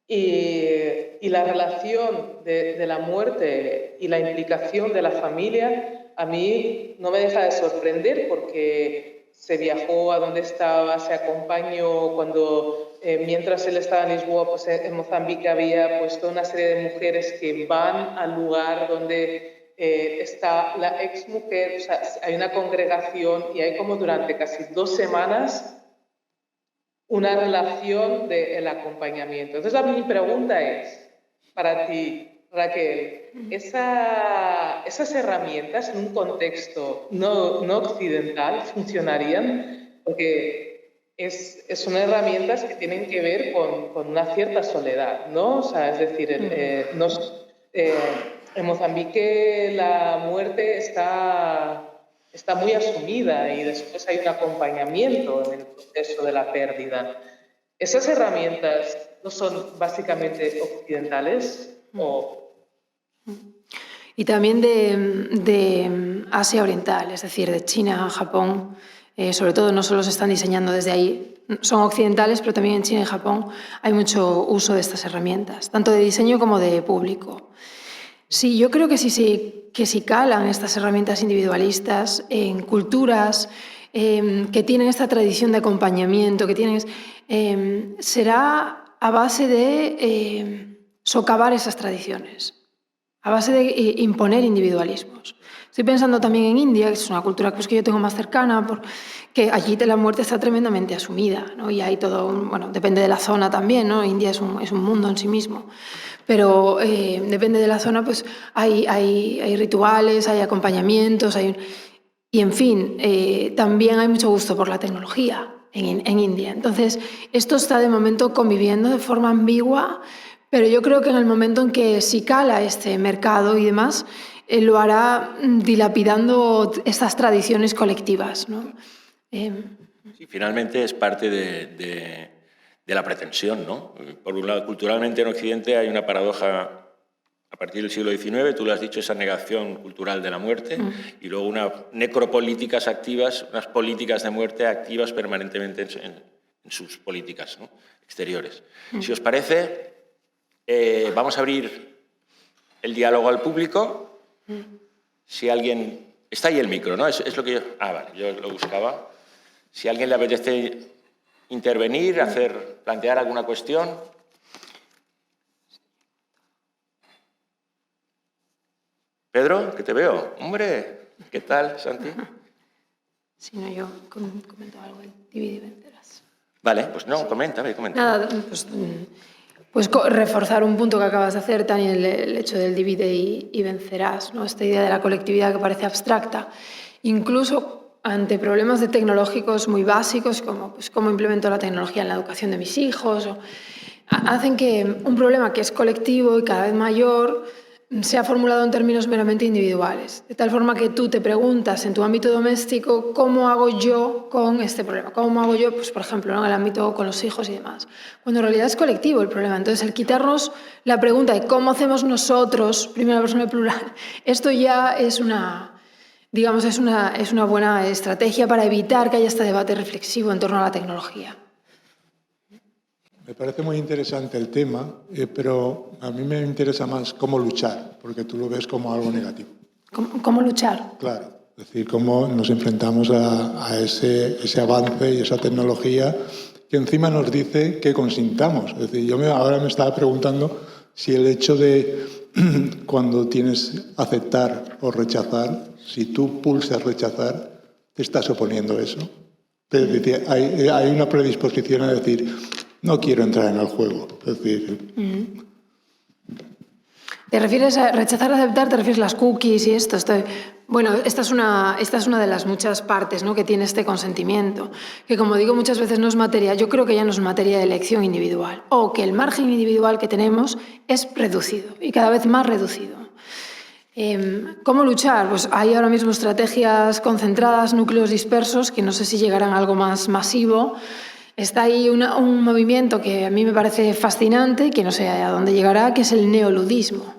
y la relación de la muerte y la implicación de la familia a mí no me deja de sorprender, porque se viajó a donde estaba, se acompañó cuando, mientras él estaba en Lisboa, pues en Mozambique había pues toda una serie de mujeres que van al lugar donde está la exmujer, o sea, hay una congregación y hay como durante casi 2 semanas una relación del acompañamiento. Entonces, mi pregunta es, para ti, Raquel, ¿esas herramientas en un contexto no occidental funcionarían? Porque son herramientas que tienen que ver con una cierta soledad, ¿no? O sea, es decir, en Mozambique la muerte está muy asumida y después hay un acompañamiento en el proceso de la pérdida. ¿Esas herramientas no son básicamente occidentales? Y también de Asia Oriental, es decir, de China, Japón, sobre todo no solo se están diseñando desde ahí, son occidentales, pero también en China y Japón hay mucho uso de estas herramientas, tanto de diseño como de público. Sí, yo creo que si calan estas herramientas individualistas en culturas que tienen esta tradición de acompañamiento, será a base de socavar esas tradiciones, a base de imponer individualismos. Estoy pensando también en India, que es una cultura que yo tengo más cercana, porque allí la muerte está tremendamente asumida, ¿no? Y hay todo, bueno, depende de la zona también, ¿no? India es un mundo en sí mismo. Pero depende de la zona, pues hay rituales, hay acompañamientos, y en fin, también hay mucho gusto por la tecnología en India. Entonces, esto está de momento conviviendo de forma ambigua, pero yo creo que en el momento en que si cala este mercado y demás, lo hará dilapidando estas tradiciones colectivas, ¿no? Sí, finalmente es parte de la pretensión, ¿no? Por un lado, culturalmente en Occidente hay una paradoja a partir del siglo XIX, tú lo has dicho, esa negación cultural de la muerte, y luego unas necropolíticas activas, unas políticas de muerte activas permanentemente en sus políticas, ¿no?, exteriores. Si os parece, vamos a abrir el diálogo al público. Si alguien... Está ahí el micro, ¿no? Es lo que yo... Ah, vale, yo lo buscaba. Si a alguien le apetece intervenir, plantear alguna cuestión. Pedro, que te veo. Hombre, ¿qué tal, Santi? Si no, yo comento algo del Divide y Vencerás. Vale, pues no, comenta. Nada, pues reforzar un punto que acabas de hacer, Tani, el hecho del divide y vencerás, ¿no? Esta idea de la colectividad que parece abstracta, incluso ante problemas tecnológicos muy básicos, como pues, cómo implemento la tecnología en la educación de mis hijos, hacen que un problema que es colectivo y cada vez mayor sea formulado en términos meramente individuales, de tal forma que tú te preguntas en tu ámbito doméstico cómo hago yo con este problema, cómo hago yo, pues, por ejemplo, ¿no?, en el ámbito con los hijos y demás, cuando en realidad es colectivo el problema. Entonces, el quitarnos la pregunta de cómo hacemos nosotros, primera persona plural, esto ya es una buena estrategia para evitar que haya este debate reflexivo en torno a la tecnología. Me parece muy interesante el tema, pero a mí me interesa más cómo luchar, porque tú lo ves como algo negativo. ¿Cómo luchar? Claro, es decir, cómo nos enfrentamos a ese avance y esa tecnología que encima nos dice que consintamos. Es decir, ahora me estaba preguntando si el hecho de cuando tienes aceptar o rechazar, si tú pulsas rechazar, te estás oponiendo a eso. Es decir, hay una predisposición a decir... No quiero entrar en el juego. Es decir... ¿Te refieres a rechazar, aceptar? ¿Te refieres a las cookies y esto? Bueno, esta es una de las muchas partes, ¿no?, que tiene este consentimiento, que, como digo, muchas veces no es materia, yo creo que ya no es materia de elección individual, o que el margen individual que tenemos es reducido y cada vez más reducido. ¿Cómo luchar? Pues hay ahora mismo estrategias concentradas, núcleos dispersos, que no sé si llegarán a algo más masivo. Está ahí un movimiento que a mí me parece fascinante, que no sé a dónde llegará, que es el neoludismo,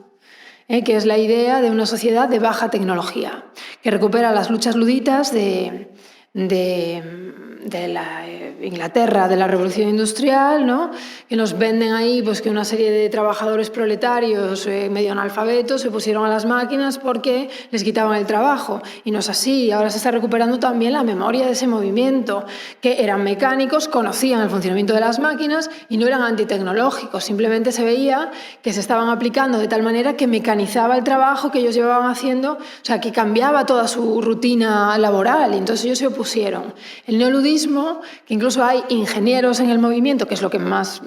que es la idea de una sociedad de baja tecnología, que recupera las luchas luditas de de la Inglaterra de la Revolución Industrial, ¿no? Que nos venden ahí pues, que una serie de trabajadores proletarios medio analfabetos se pusieron a las máquinas porque les quitaban el trabajo. Y no es así. Ahora se está recuperando también la memoria de ese movimiento, que eran mecánicos, conocían el funcionamiento de las máquinas y no eran antitecnológicos. Simplemente se veía que se estaban aplicando de tal manera que mecanizaba el trabajo que ellos llevaban haciendo, o sea, que cambiaba toda su rutina laboral, y entonces ellos se opusieron. El neoludismo, que incluso hay ingenieros en el movimiento, que es lo que más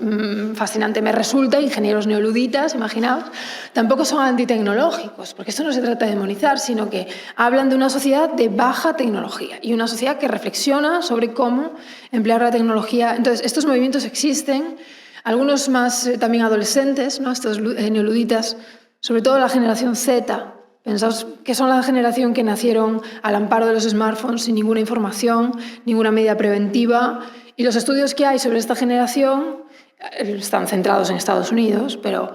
fascinante me resulta, ingenieros neoluditas, imaginaos, tampoco son antitecnológicos, porque esto no se trata de demonizar, sino que hablan de una sociedad de baja tecnología y una sociedad que reflexiona sobre cómo emplear la tecnología. Entonces, estos movimientos existen, algunos más también adolescentes, ¿no? Estos neoluditas, sobre todo la generación Z. Pensaos que son la generación que nacieron al amparo de los smartphones sin ninguna información, ninguna medida preventiva. Y los estudios que hay sobre esta generación están centrados en Estados Unidos, pero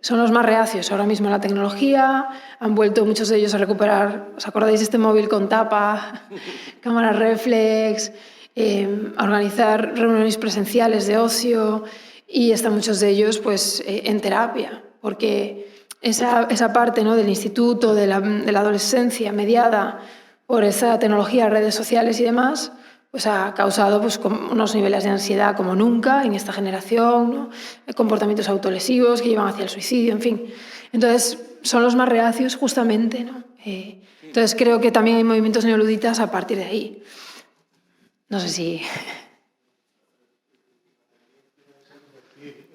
son los más reacios ahora mismo a la tecnología. Han vuelto muchos de ellos a recuperar, ¿os acordáis de este móvil con tapa, cámara reflex, a organizar reuniones presenciales de ocio? Y están muchos de ellos pues, en terapia, porque esa parte, ¿no? del instituto, de la adolescencia mediada por esa tecnología, redes sociales y demás, pues ha causado pues, unos niveles de ansiedad como nunca en esta generación, ¿no? Comportamientos autolesivos que llevan hacia el suicidio, en fin. Entonces, son los más reacios justamente, ¿no? Entonces, creo que también hay movimientos neoluditas a partir de ahí. No sé si...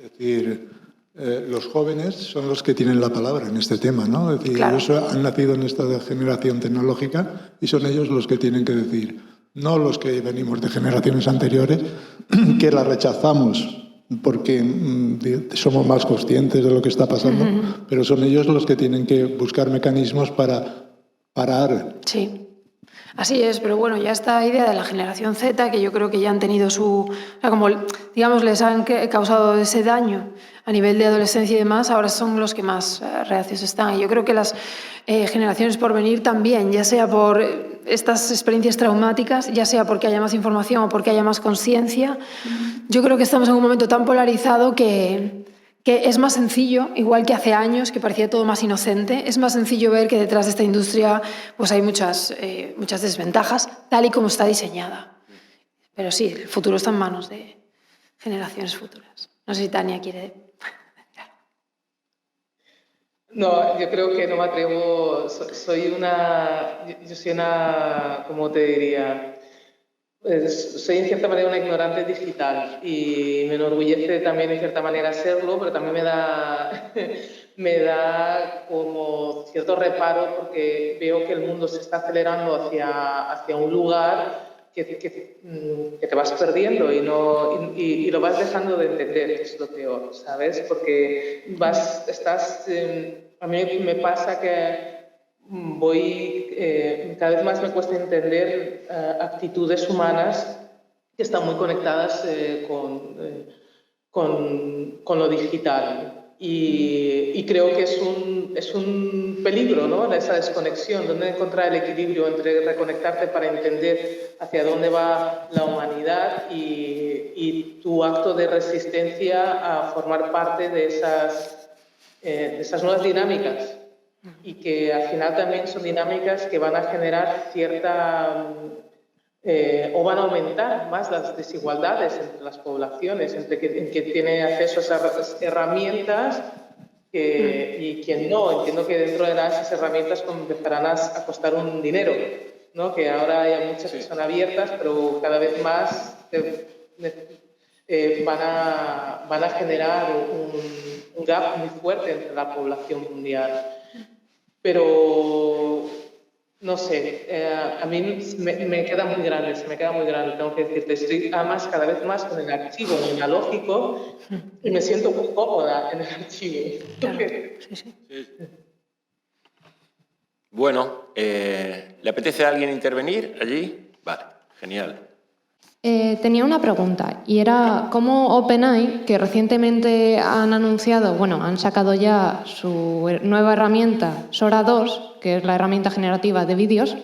Es decir, los jóvenes son los que tienen la palabra en este tema, ¿no? Es decir, claro. Ellos han nacido en esta generación tecnológica y son ellos los que tienen que decir, no los que venimos de generaciones anteriores, que la rechazamos porque somos más conscientes de lo que está pasando, pero son ellos los que tienen que buscar mecanismos para parar. Sí. Así es, pero bueno, ya esta idea de la generación Z, que yo creo que ya han tenido o sea, como, digamos, les han causado ese daño a nivel de adolescencia y demás, ahora son los que más reacios están. Y yo creo que las generaciones por venir también, ya sea por estas experiencias traumáticas, ya sea porque haya más información o porque haya más conciencia, yo creo que estamos en un momento tan polarizado que es más sencillo, igual que hace años, que parecía todo más inocente, es más sencillo ver que detrás de esta industria pues hay muchas desventajas, tal y como está diseñada. Pero sí, el futuro está en manos de generaciones futuras. No sé si Tania quiere... No, yo creo que no me atrevo, yo soy una, ¿cómo te diría? Soy en cierta manera una ignorante digital y me enorgullece también en cierta manera serlo, pero también me da como cierto reparo porque veo que el mundo se está acelerando hacia un lugar que te vas perdiendo y lo vas dejando de entender, que es lo peor, ¿sabes? Porque a mí me pasa que cada vez más me cuesta entender actitudes humanas que están muy conectadas con lo digital. Y creo que es un peligro, ¿no? Esa desconexión, donde encontrar el equilibrio entre reconectarte para entender hacia dónde va la humanidad y tu acto de resistencia a formar parte de esas nuevas dinámicas. Y que al final también son dinámicas que van a generar o van a aumentar más las desigualdades entre las poblaciones, entre quien tiene acceso a esas herramientas y quien no. Entiendo que dentro de esas herramientas empezarán a costar un dinero, ¿no? Que ahora hay muchas que son abiertas, pero cada vez más van a generar un gap muy fuerte entre la población mundial. Pero, no sé, a mí me queda muy grande, tengo que decirte. Estoy además cada vez más con el archivo analógico y me siento muy cómoda en el archivo. Claro, sí. Bueno, ¿le apetece a alguien intervenir allí? Vale, genial. Tenía una pregunta y era cómo OpenAI, que recientemente han sacado ya su nueva herramienta Sora 2, que es la herramienta generativa de vídeos,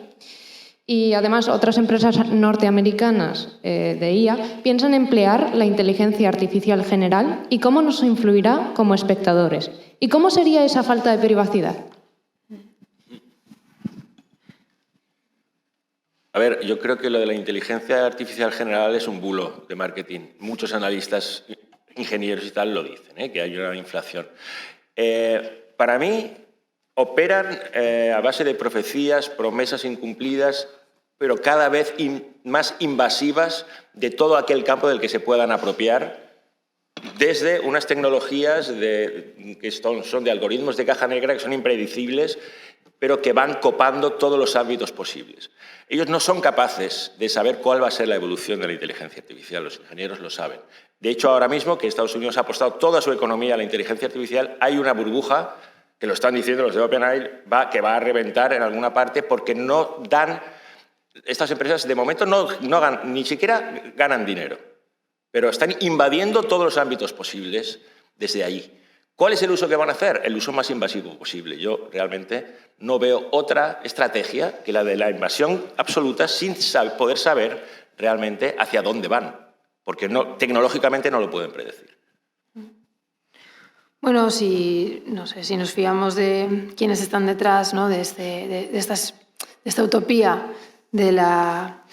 y además otras empresas norteamericanas de IA piensan emplear la inteligencia artificial general y cómo nos influirá como espectadores. ¿Y cómo sería esa falta de privacidad? A ver, yo creo que lo de la inteligencia artificial general es un bulo de marketing. Muchos analistas, ingenieros y tal lo dicen, que hay una inflación. Para mí, operan a base de profecías, promesas incumplidas, pero cada vez más invasivas de todo aquel campo del que se puedan apropiar, desde unas tecnologías que son de algoritmos de caja negra que son impredecibles, pero que van copando todos los ámbitos posibles. Ellos no son capaces de saber cuál va a ser la evolución de la inteligencia artificial, los ingenieros lo saben. De hecho, ahora mismo que Estados Unidos ha apostado toda su economía a la inteligencia artificial, hay una burbuja, que lo están diciendo los de OpenAI, que va a reventar en alguna parte porque no dan... Estas empresas de momento ni siquiera ganan dinero, pero están invadiendo todos los ámbitos posibles desde ahí. ¿Cuál es el uso que van a hacer? El uso más invasivo posible. Yo realmente no veo otra estrategia que la de la invasión absoluta sin poder saber realmente hacia dónde van, porque tecnológicamente no lo pueden predecir. Bueno, no sé, si nos fiamos de quienes están detrás, ¿no?, de esta utopía de la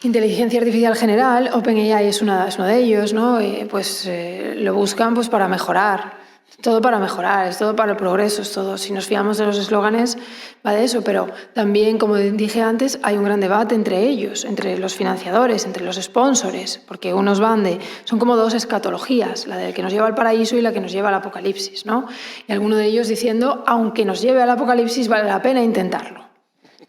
inteligencia artificial general, OpenAI es uno de ellos, ¿no? Lo buscan pues, para mejorar. Todo para mejorar, es todo para el progreso, es todo. Si nos fiamos de los eslóganes, va de eso, pero también, como dije antes, hay un gran debate entre ellos, entre los financiadores, entre los sponsors, porque unos son como dos escatologías, la del que nos lleva al paraíso y la que nos lleva al apocalipsis, ¿no? Y alguno de ellos diciendo, aunque nos lleve al apocalipsis, vale la pena intentarlo,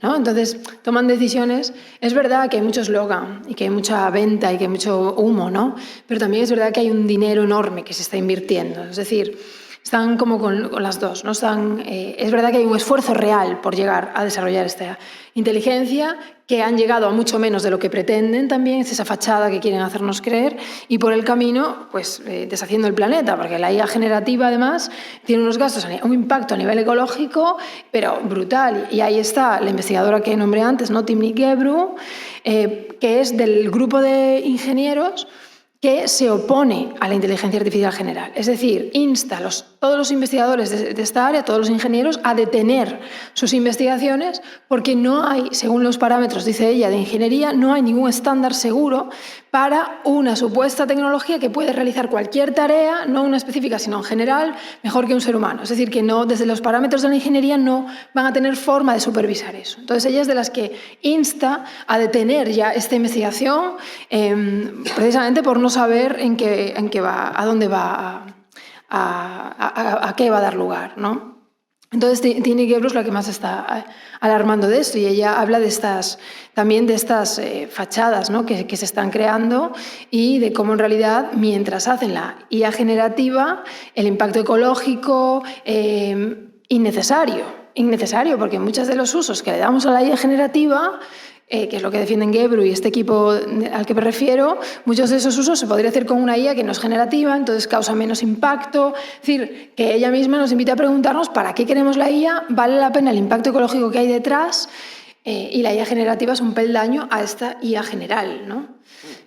¿no? Entonces, toman decisiones. Es verdad que hay mucho eslogan y que hay mucha venta y que hay mucho humo, ¿no? Pero también es verdad que hay un dinero enorme que se está invirtiendo. Es decir, están como con las dos, ¿no? Es verdad que hay un esfuerzo real por llegar a desarrollar esta inteligencia, que han llegado a mucho menos de lo que pretenden también, es esa fachada que quieren hacernos creer, y por el camino, pues, deshaciendo el planeta, porque la IA generativa, además, tiene unos gastos, un impacto a nivel ecológico, pero brutal. Y ahí está la investigadora que nombré antes, ¿no?, Timnit Gebru, que es del grupo de ingenieros que se opone a la inteligencia artificial general. Es decir, insta a todos los investigadores de esta área, todos los ingenieros, a detener sus investigaciones porque no hay, según los parámetros, dice ella, de ingeniería, no hay ningún estándar seguro para una supuesta tecnología que puede realizar cualquier tarea, no una específica, sino en general, mejor que un ser humano. Es decir, que desde los parámetros de la ingeniería no van a tener forma de supervisar eso. Entonces, ella es de las que insta a detener ya esta investigación, precisamente por no saber a dónde va, a qué va a dar lugar, ¿no? Entonces, Timnit Gebru es la que más está alarmando de esto, y ella habla también de estas fachadas, ¿no?, que se están creando, y de cómo en realidad, mientras hacen la IA generativa, el impacto ecológico innecesario, porque muchos de los usos que le damos a la IA generativa, que es lo que defienden Gebru y este equipo al que me refiero, muchos de esos usos se podría hacer con una IA que no es generativa, entonces causa menos impacto. Es decir, que ella misma nos invita a preguntarnos ¿para qué queremos la IA? ¿Vale la pena el impacto ecológico que hay detrás? Y la IA generativa es un peldaño a esta IA general, ¿no?,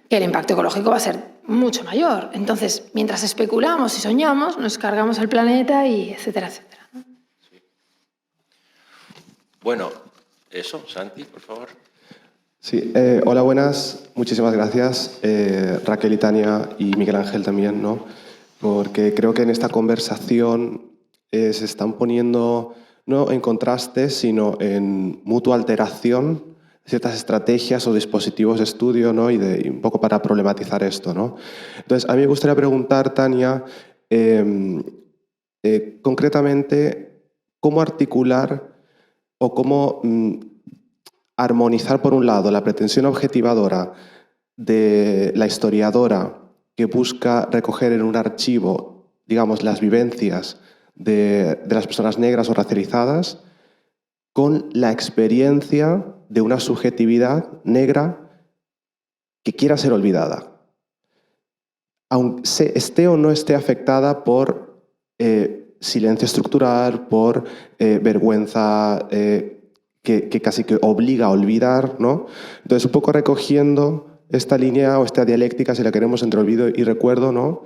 que el impacto ecológico va a ser mucho mayor. Entonces, mientras especulamos y soñamos, nos cargamos el planeta y etcétera, etcétera, ¿no? Sí. Bueno, eso, Santi, por favor. Sí, hola, buenas. Muchísimas gracias, Raquel y Tania y Miguel Ángel también, ¿no? Porque creo que en esta conversación se están poniendo no en contraste, sino en mutua alteración ciertas estrategias o dispositivos de estudio, ¿no? Y un poco para problematizar esto, ¿no? Entonces, a mí me gustaría preguntar, Tania, concretamente, ¿cómo articular o cómo armonizar, por un lado, la pretensión objetivadora de la historiadora que busca recoger en un archivo, digamos, las vivencias de las personas negras o racializadas, con la experiencia de una subjetividad negra que quiera ser olvidada, aunque esté o no esté afectada por silencio estructural, por vergüenza que casi que obliga a olvidar, ¿no? Entonces, un poco recogiendo esta línea o esta dialéctica, si la queremos, entre olvido y recuerdo, ¿no?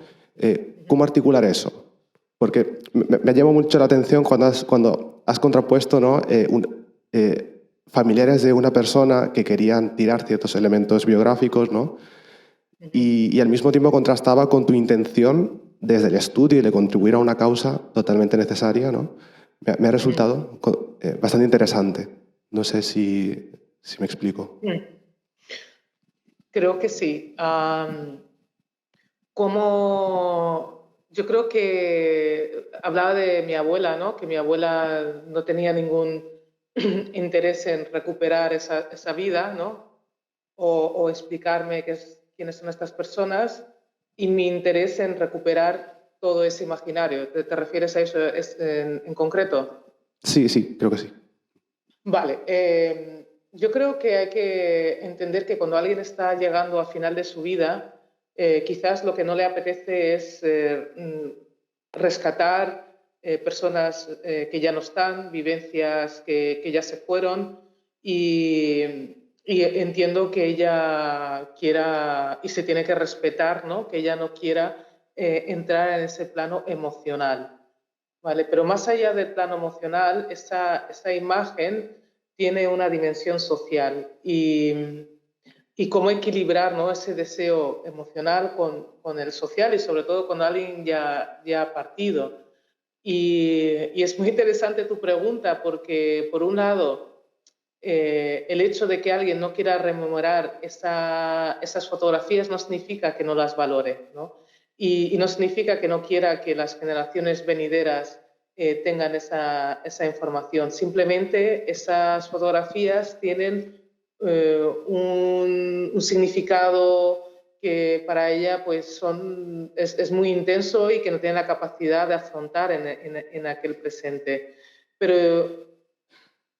¿Cómo articular eso? Porque me llama mucho la atención cuando has contrapuesto, ¿no? Familiares de una persona que querían tirar ciertos elementos biográficos, ¿no? Y al mismo tiempo contrastaba con tu intención desde el estudio y de contribuir a una causa totalmente necesaria, ¿no? Me ha resultado bastante interesante. No sé si me explico. Creo que sí. Yo creo que hablaba de mi abuela, ¿no? Que mi abuela no tenía ningún interés en recuperar esa vida, ¿no? O explicarme quiénes son estas personas, y mi interés en recuperar todo ese imaginario. ¿Te refieres a eso en concreto? Sí, creo que sí. Vale. Yo creo que hay que entender que cuando alguien está llegando al final de su vida, quizás lo que no le apetece es rescatar personas que ya no están, vivencias que ya se fueron, y entiendo que ella quiera, y se tiene que respetar, ¿no? Que ella no quiera entrar en ese plano emocional, ¿vale? Pero más allá del plano emocional, esa imagen tiene una dimensión social, y cómo equilibrar, ¿no? Ese deseo emocional con el social, y sobre todo cuando alguien ya ha partido. Y es muy interesante tu pregunta, porque por un lado, el hecho de que alguien no quiera rememorar esas fotografías no significa que no las valore, ¿no? Y no significa que no quiera que las generaciones venideras tengan esa información. Simplemente esas fotografías tienen un significado que para ella pues es muy intenso, y que no tiene la capacidad de afrontar en aquel presente. Pero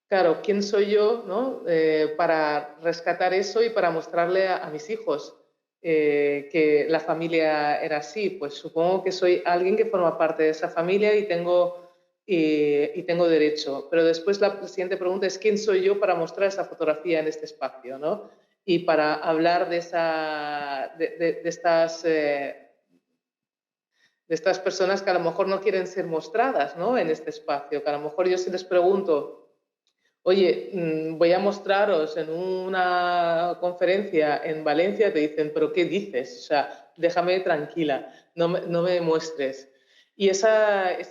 claro, ¿quién soy yo, ¿no? Para rescatar eso y para mostrarle a mis hijos que la familia era así? Pues supongo que soy alguien que forma parte de esa familia y tengo derecho. Pero después la siguiente pregunta es: ¿quién soy yo para mostrar esa fotografía en este espacio, ¿no? Y para hablar de estas personas que a lo mejor no quieren ser mostradas, ¿no? En este espacio, que a lo mejor yo, si les pregunto: oye, voy a mostraros en una conferencia en Valencia, te dicen: ¿pero qué dices? O sea, déjame tranquila, no me muestres. Y este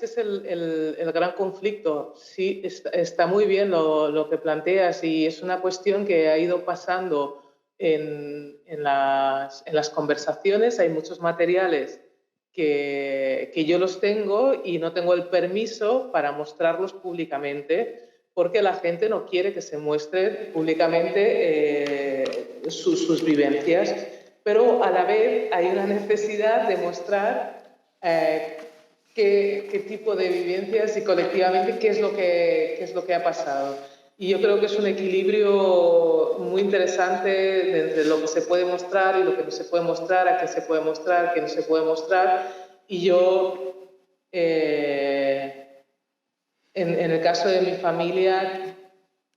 es el gran conflicto. Sí, está muy bien lo que planteas, y es una cuestión que ha ido pasando en las conversaciones. Hay muchos materiales que yo los tengo y no tengo el permiso para mostrarlos públicamente, porque la gente no quiere que se muestre públicamente sus vivencias. Pero a la vez hay una necesidad de mostrar qué tipo de vivencias y colectivamente qué es lo que ha pasado. Y yo creo que es un equilibrio muy interesante entre lo que se puede mostrar y lo que no se puede mostrar, a qué se puede mostrar, qué no se puede mostrar. Y yo, en el caso de mi familia,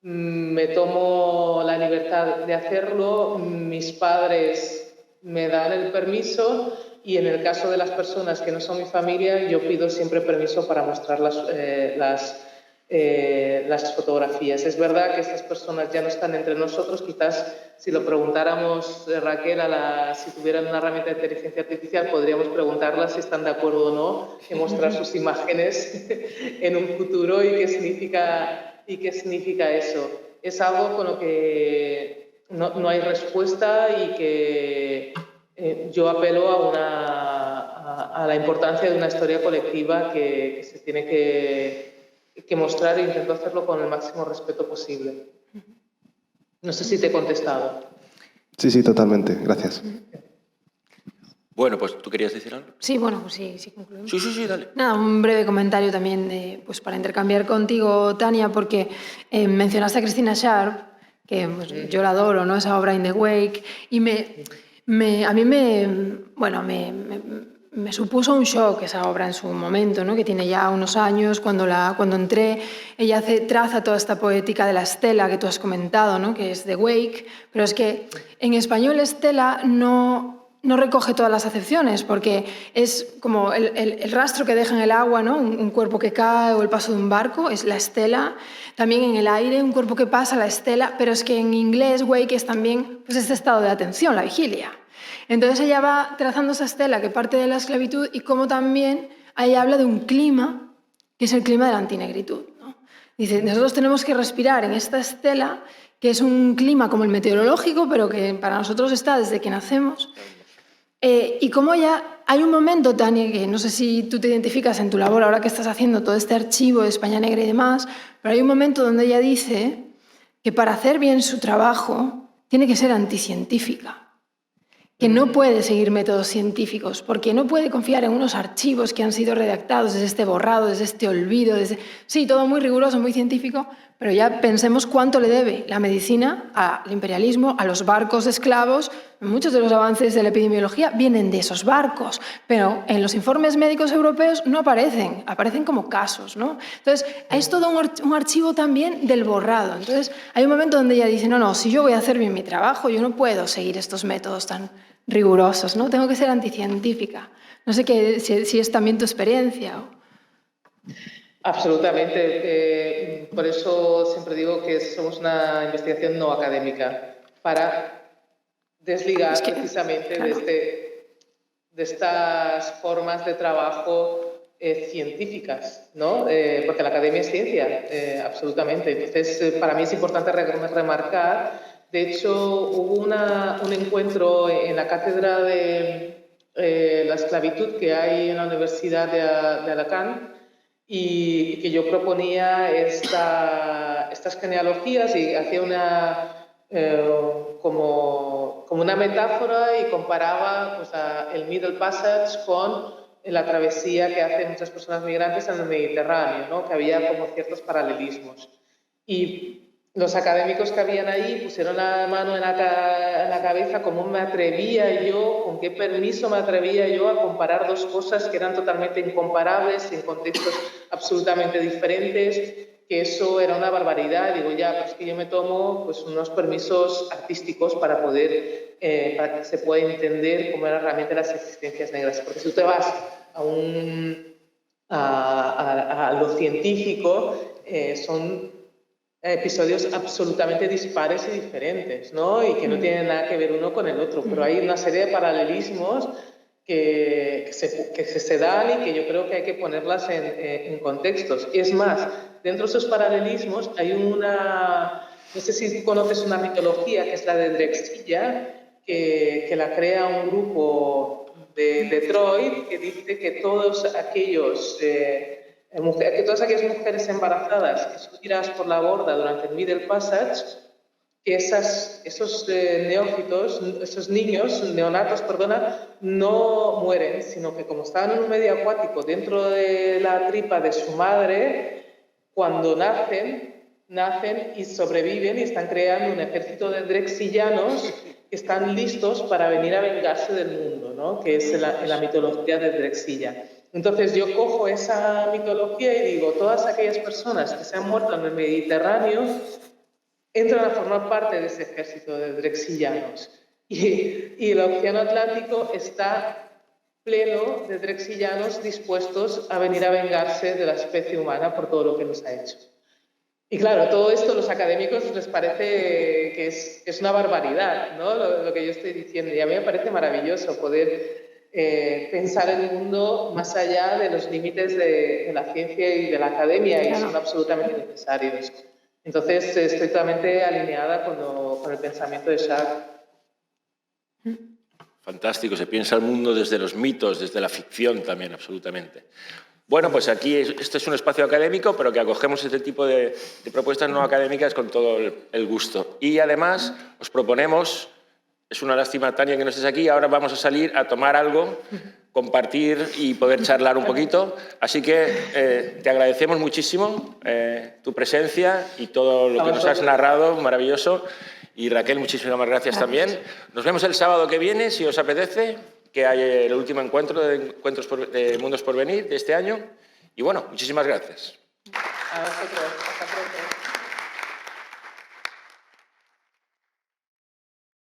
me tomo la libertad de hacerlo. Mis padres me dan el permiso, y en el caso de las personas que no son mi familia, yo pido siempre permiso para mostrar las fotografías. Es verdad que estas personas ya no están entre nosotros. Quizás si lo preguntáramos, Raquel, si tuvieran una herramienta de inteligencia artificial, podríamos preguntarlas si están de acuerdo o no en mostrar sus imágenes en un futuro, y qué significa eso. Es algo con lo que no hay respuesta, y que yo apelo a la importancia de una historia colectiva que se tiene que mostrar, e intento hacerlo con el máximo respeto posible. No sé si te he contestado. Sí, totalmente. Gracias. Bueno, pues ¿tú querías decir algo? Sí, bueno, pues sí, concluimos. Sí, dale. Nada, un breve comentario también pues para intercambiar contigo, Tania, porque mencionaste a Christina Sharp, que pues, yo la adoro, ¿no? Esa obra In the Wake, y a mí me me supuso un shock esa obra en su momento, ¿no? Que tiene ya unos años. Cuando entré, ella traza toda esta poética de la estela que tú has comentado, ¿no? Que es de Wake, pero es que en español estela no recoge todas las acepciones, porque es como el rastro que deja en el agua, ¿no? Un cuerpo que cae o el paso de un barco, es la estela. También en el aire, un cuerpo que pasa, la estela, pero es que en inglés Wake es también pues, este estado de atención, la vigilia. Entonces ella va trazando esa estela que parte de la esclavitud y cómo también ahí habla de un clima, que es el clima de la antinegritud, ¿no? Dice, nosotros tenemos que respirar en esta estela, que es un clima como el meteorológico, pero que para nosotros está desde que nacemos. Y como ya hay un momento, Tania, que no sé si tú te identificas en tu labor ahora que estás haciendo todo este archivo de España Negra y demás, pero hay un momento donde ella dice que para hacer bien su trabajo tiene que ser anticientífica, que no puede seguir métodos científicos, porque no puede confiar en unos archivos que han sido redactados desde este borrado, desde este olvido, sí, todo muy riguroso, muy científico, pero ya pensemos cuánto le debe la medicina al imperialismo, a los barcos de esclavos. Muchos de los avances de la epidemiología vienen de esos barcos, pero en los informes médicos europeos no aparecen, aparecen como casos, ¿no? Entonces, es todo un archivo también del borrado. Entonces, hay un momento donde ella dice, no, si yo voy a hacer bien mi trabajo, yo no puedo seguir estos métodos tan rigurosos, ¿no? Tengo que ser anticientífica. No sé si es también tu experiencia. Absolutamente. Por eso siempre digo que somos una investigación no académica, para desligar precisamente claro, de estas formas de trabajo científicas, ¿no? Porque la academia es ciencia, absolutamente. Entonces, para mí es importante remarcar. De hecho, hubo un encuentro en la cátedra de la esclavitud que hay en la Universidad de Alacant y que yo proponía estas genealogías y hacía como una metáfora y comparaba pues, el Middle Passage con la travesía que hacen muchas personas migrantes en el Mediterráneo, ¿no? Que había como ciertos paralelismos. Y los académicos que habían ahí pusieron la mano en la cabeza cómo me atrevía yo, con qué permiso me atrevía yo a comparar dos cosas que eran totalmente incomparables, en contextos absolutamente diferentes, que eso era una barbaridad. Digo, ya, pues que yo me tomo pues, unos permisos artísticos para poder, para que se pueda entender cómo eran realmente las existencias negras. Porque si tú te vas a lo científico, son episodios absolutamente dispares y diferentes, ¿no? Y que no tienen nada que ver uno con el otro, pero hay una serie de paralelismos que se dan y que yo creo que hay que ponerlas en contextos. Es más, dentro de esos paralelismos hay no sé si conoces una mitología que es la de Drexciya, que la crea un grupo de Detroit que dice que todos aquellos... que todas aquellas mujeres embarazadas que son tiradas por la borda durante el Middle Passage, que esos neófitos, esos niños, neonatos, no mueren, sino que como estaban en un medio acuático dentro de la tripa de su madre, cuando nacen y sobreviven y están creando un ejército de drexillanos que están listos para venir a vengarse del mundo, ¿no? Que es la mitología de Drexciya. Entonces yo cojo esa mitología y digo, todas aquellas personas que se han muerto en el Mediterráneo entran a formar parte de ese ejército de drexillanos. Y el Océano Atlántico está pleno de drexillanos dispuestos a venir a vengarse de la especie humana por todo lo que nos ha hecho. Y claro, todo esto a los académicos les parece que es una barbaridad, ¿no? Lo que yo estoy diciendo. Y a mí me parece maravilloso poder... pensar en el mundo más allá de los límites de la ciencia y de la academia, y son absolutamente necesarios. Entonces, estoy totalmente alineada con el pensamiento de Jacques. Fantástico, se piensa el mundo desde los mitos, desde la ficción también, absolutamente. Bueno, pues aquí este es un espacio académico, pero que acogemos este tipo de propuestas no académicas con todo el gusto. Y además os proponemos... Es una lástima, Tania, que no estés aquí. Ahora vamos a salir a tomar algo, compartir y poder charlar un poquito. Así que te agradecemos muchísimo tu presencia y todo lo que nos has narrado, maravilloso. Y Raquel, muchísimas gracias también. Nos vemos el sábado que viene, si os apetece. que hay el último encuentro de Mundos por Venir de este año. Y bueno, muchísimas gracias. A vosotros. Hasta pronto.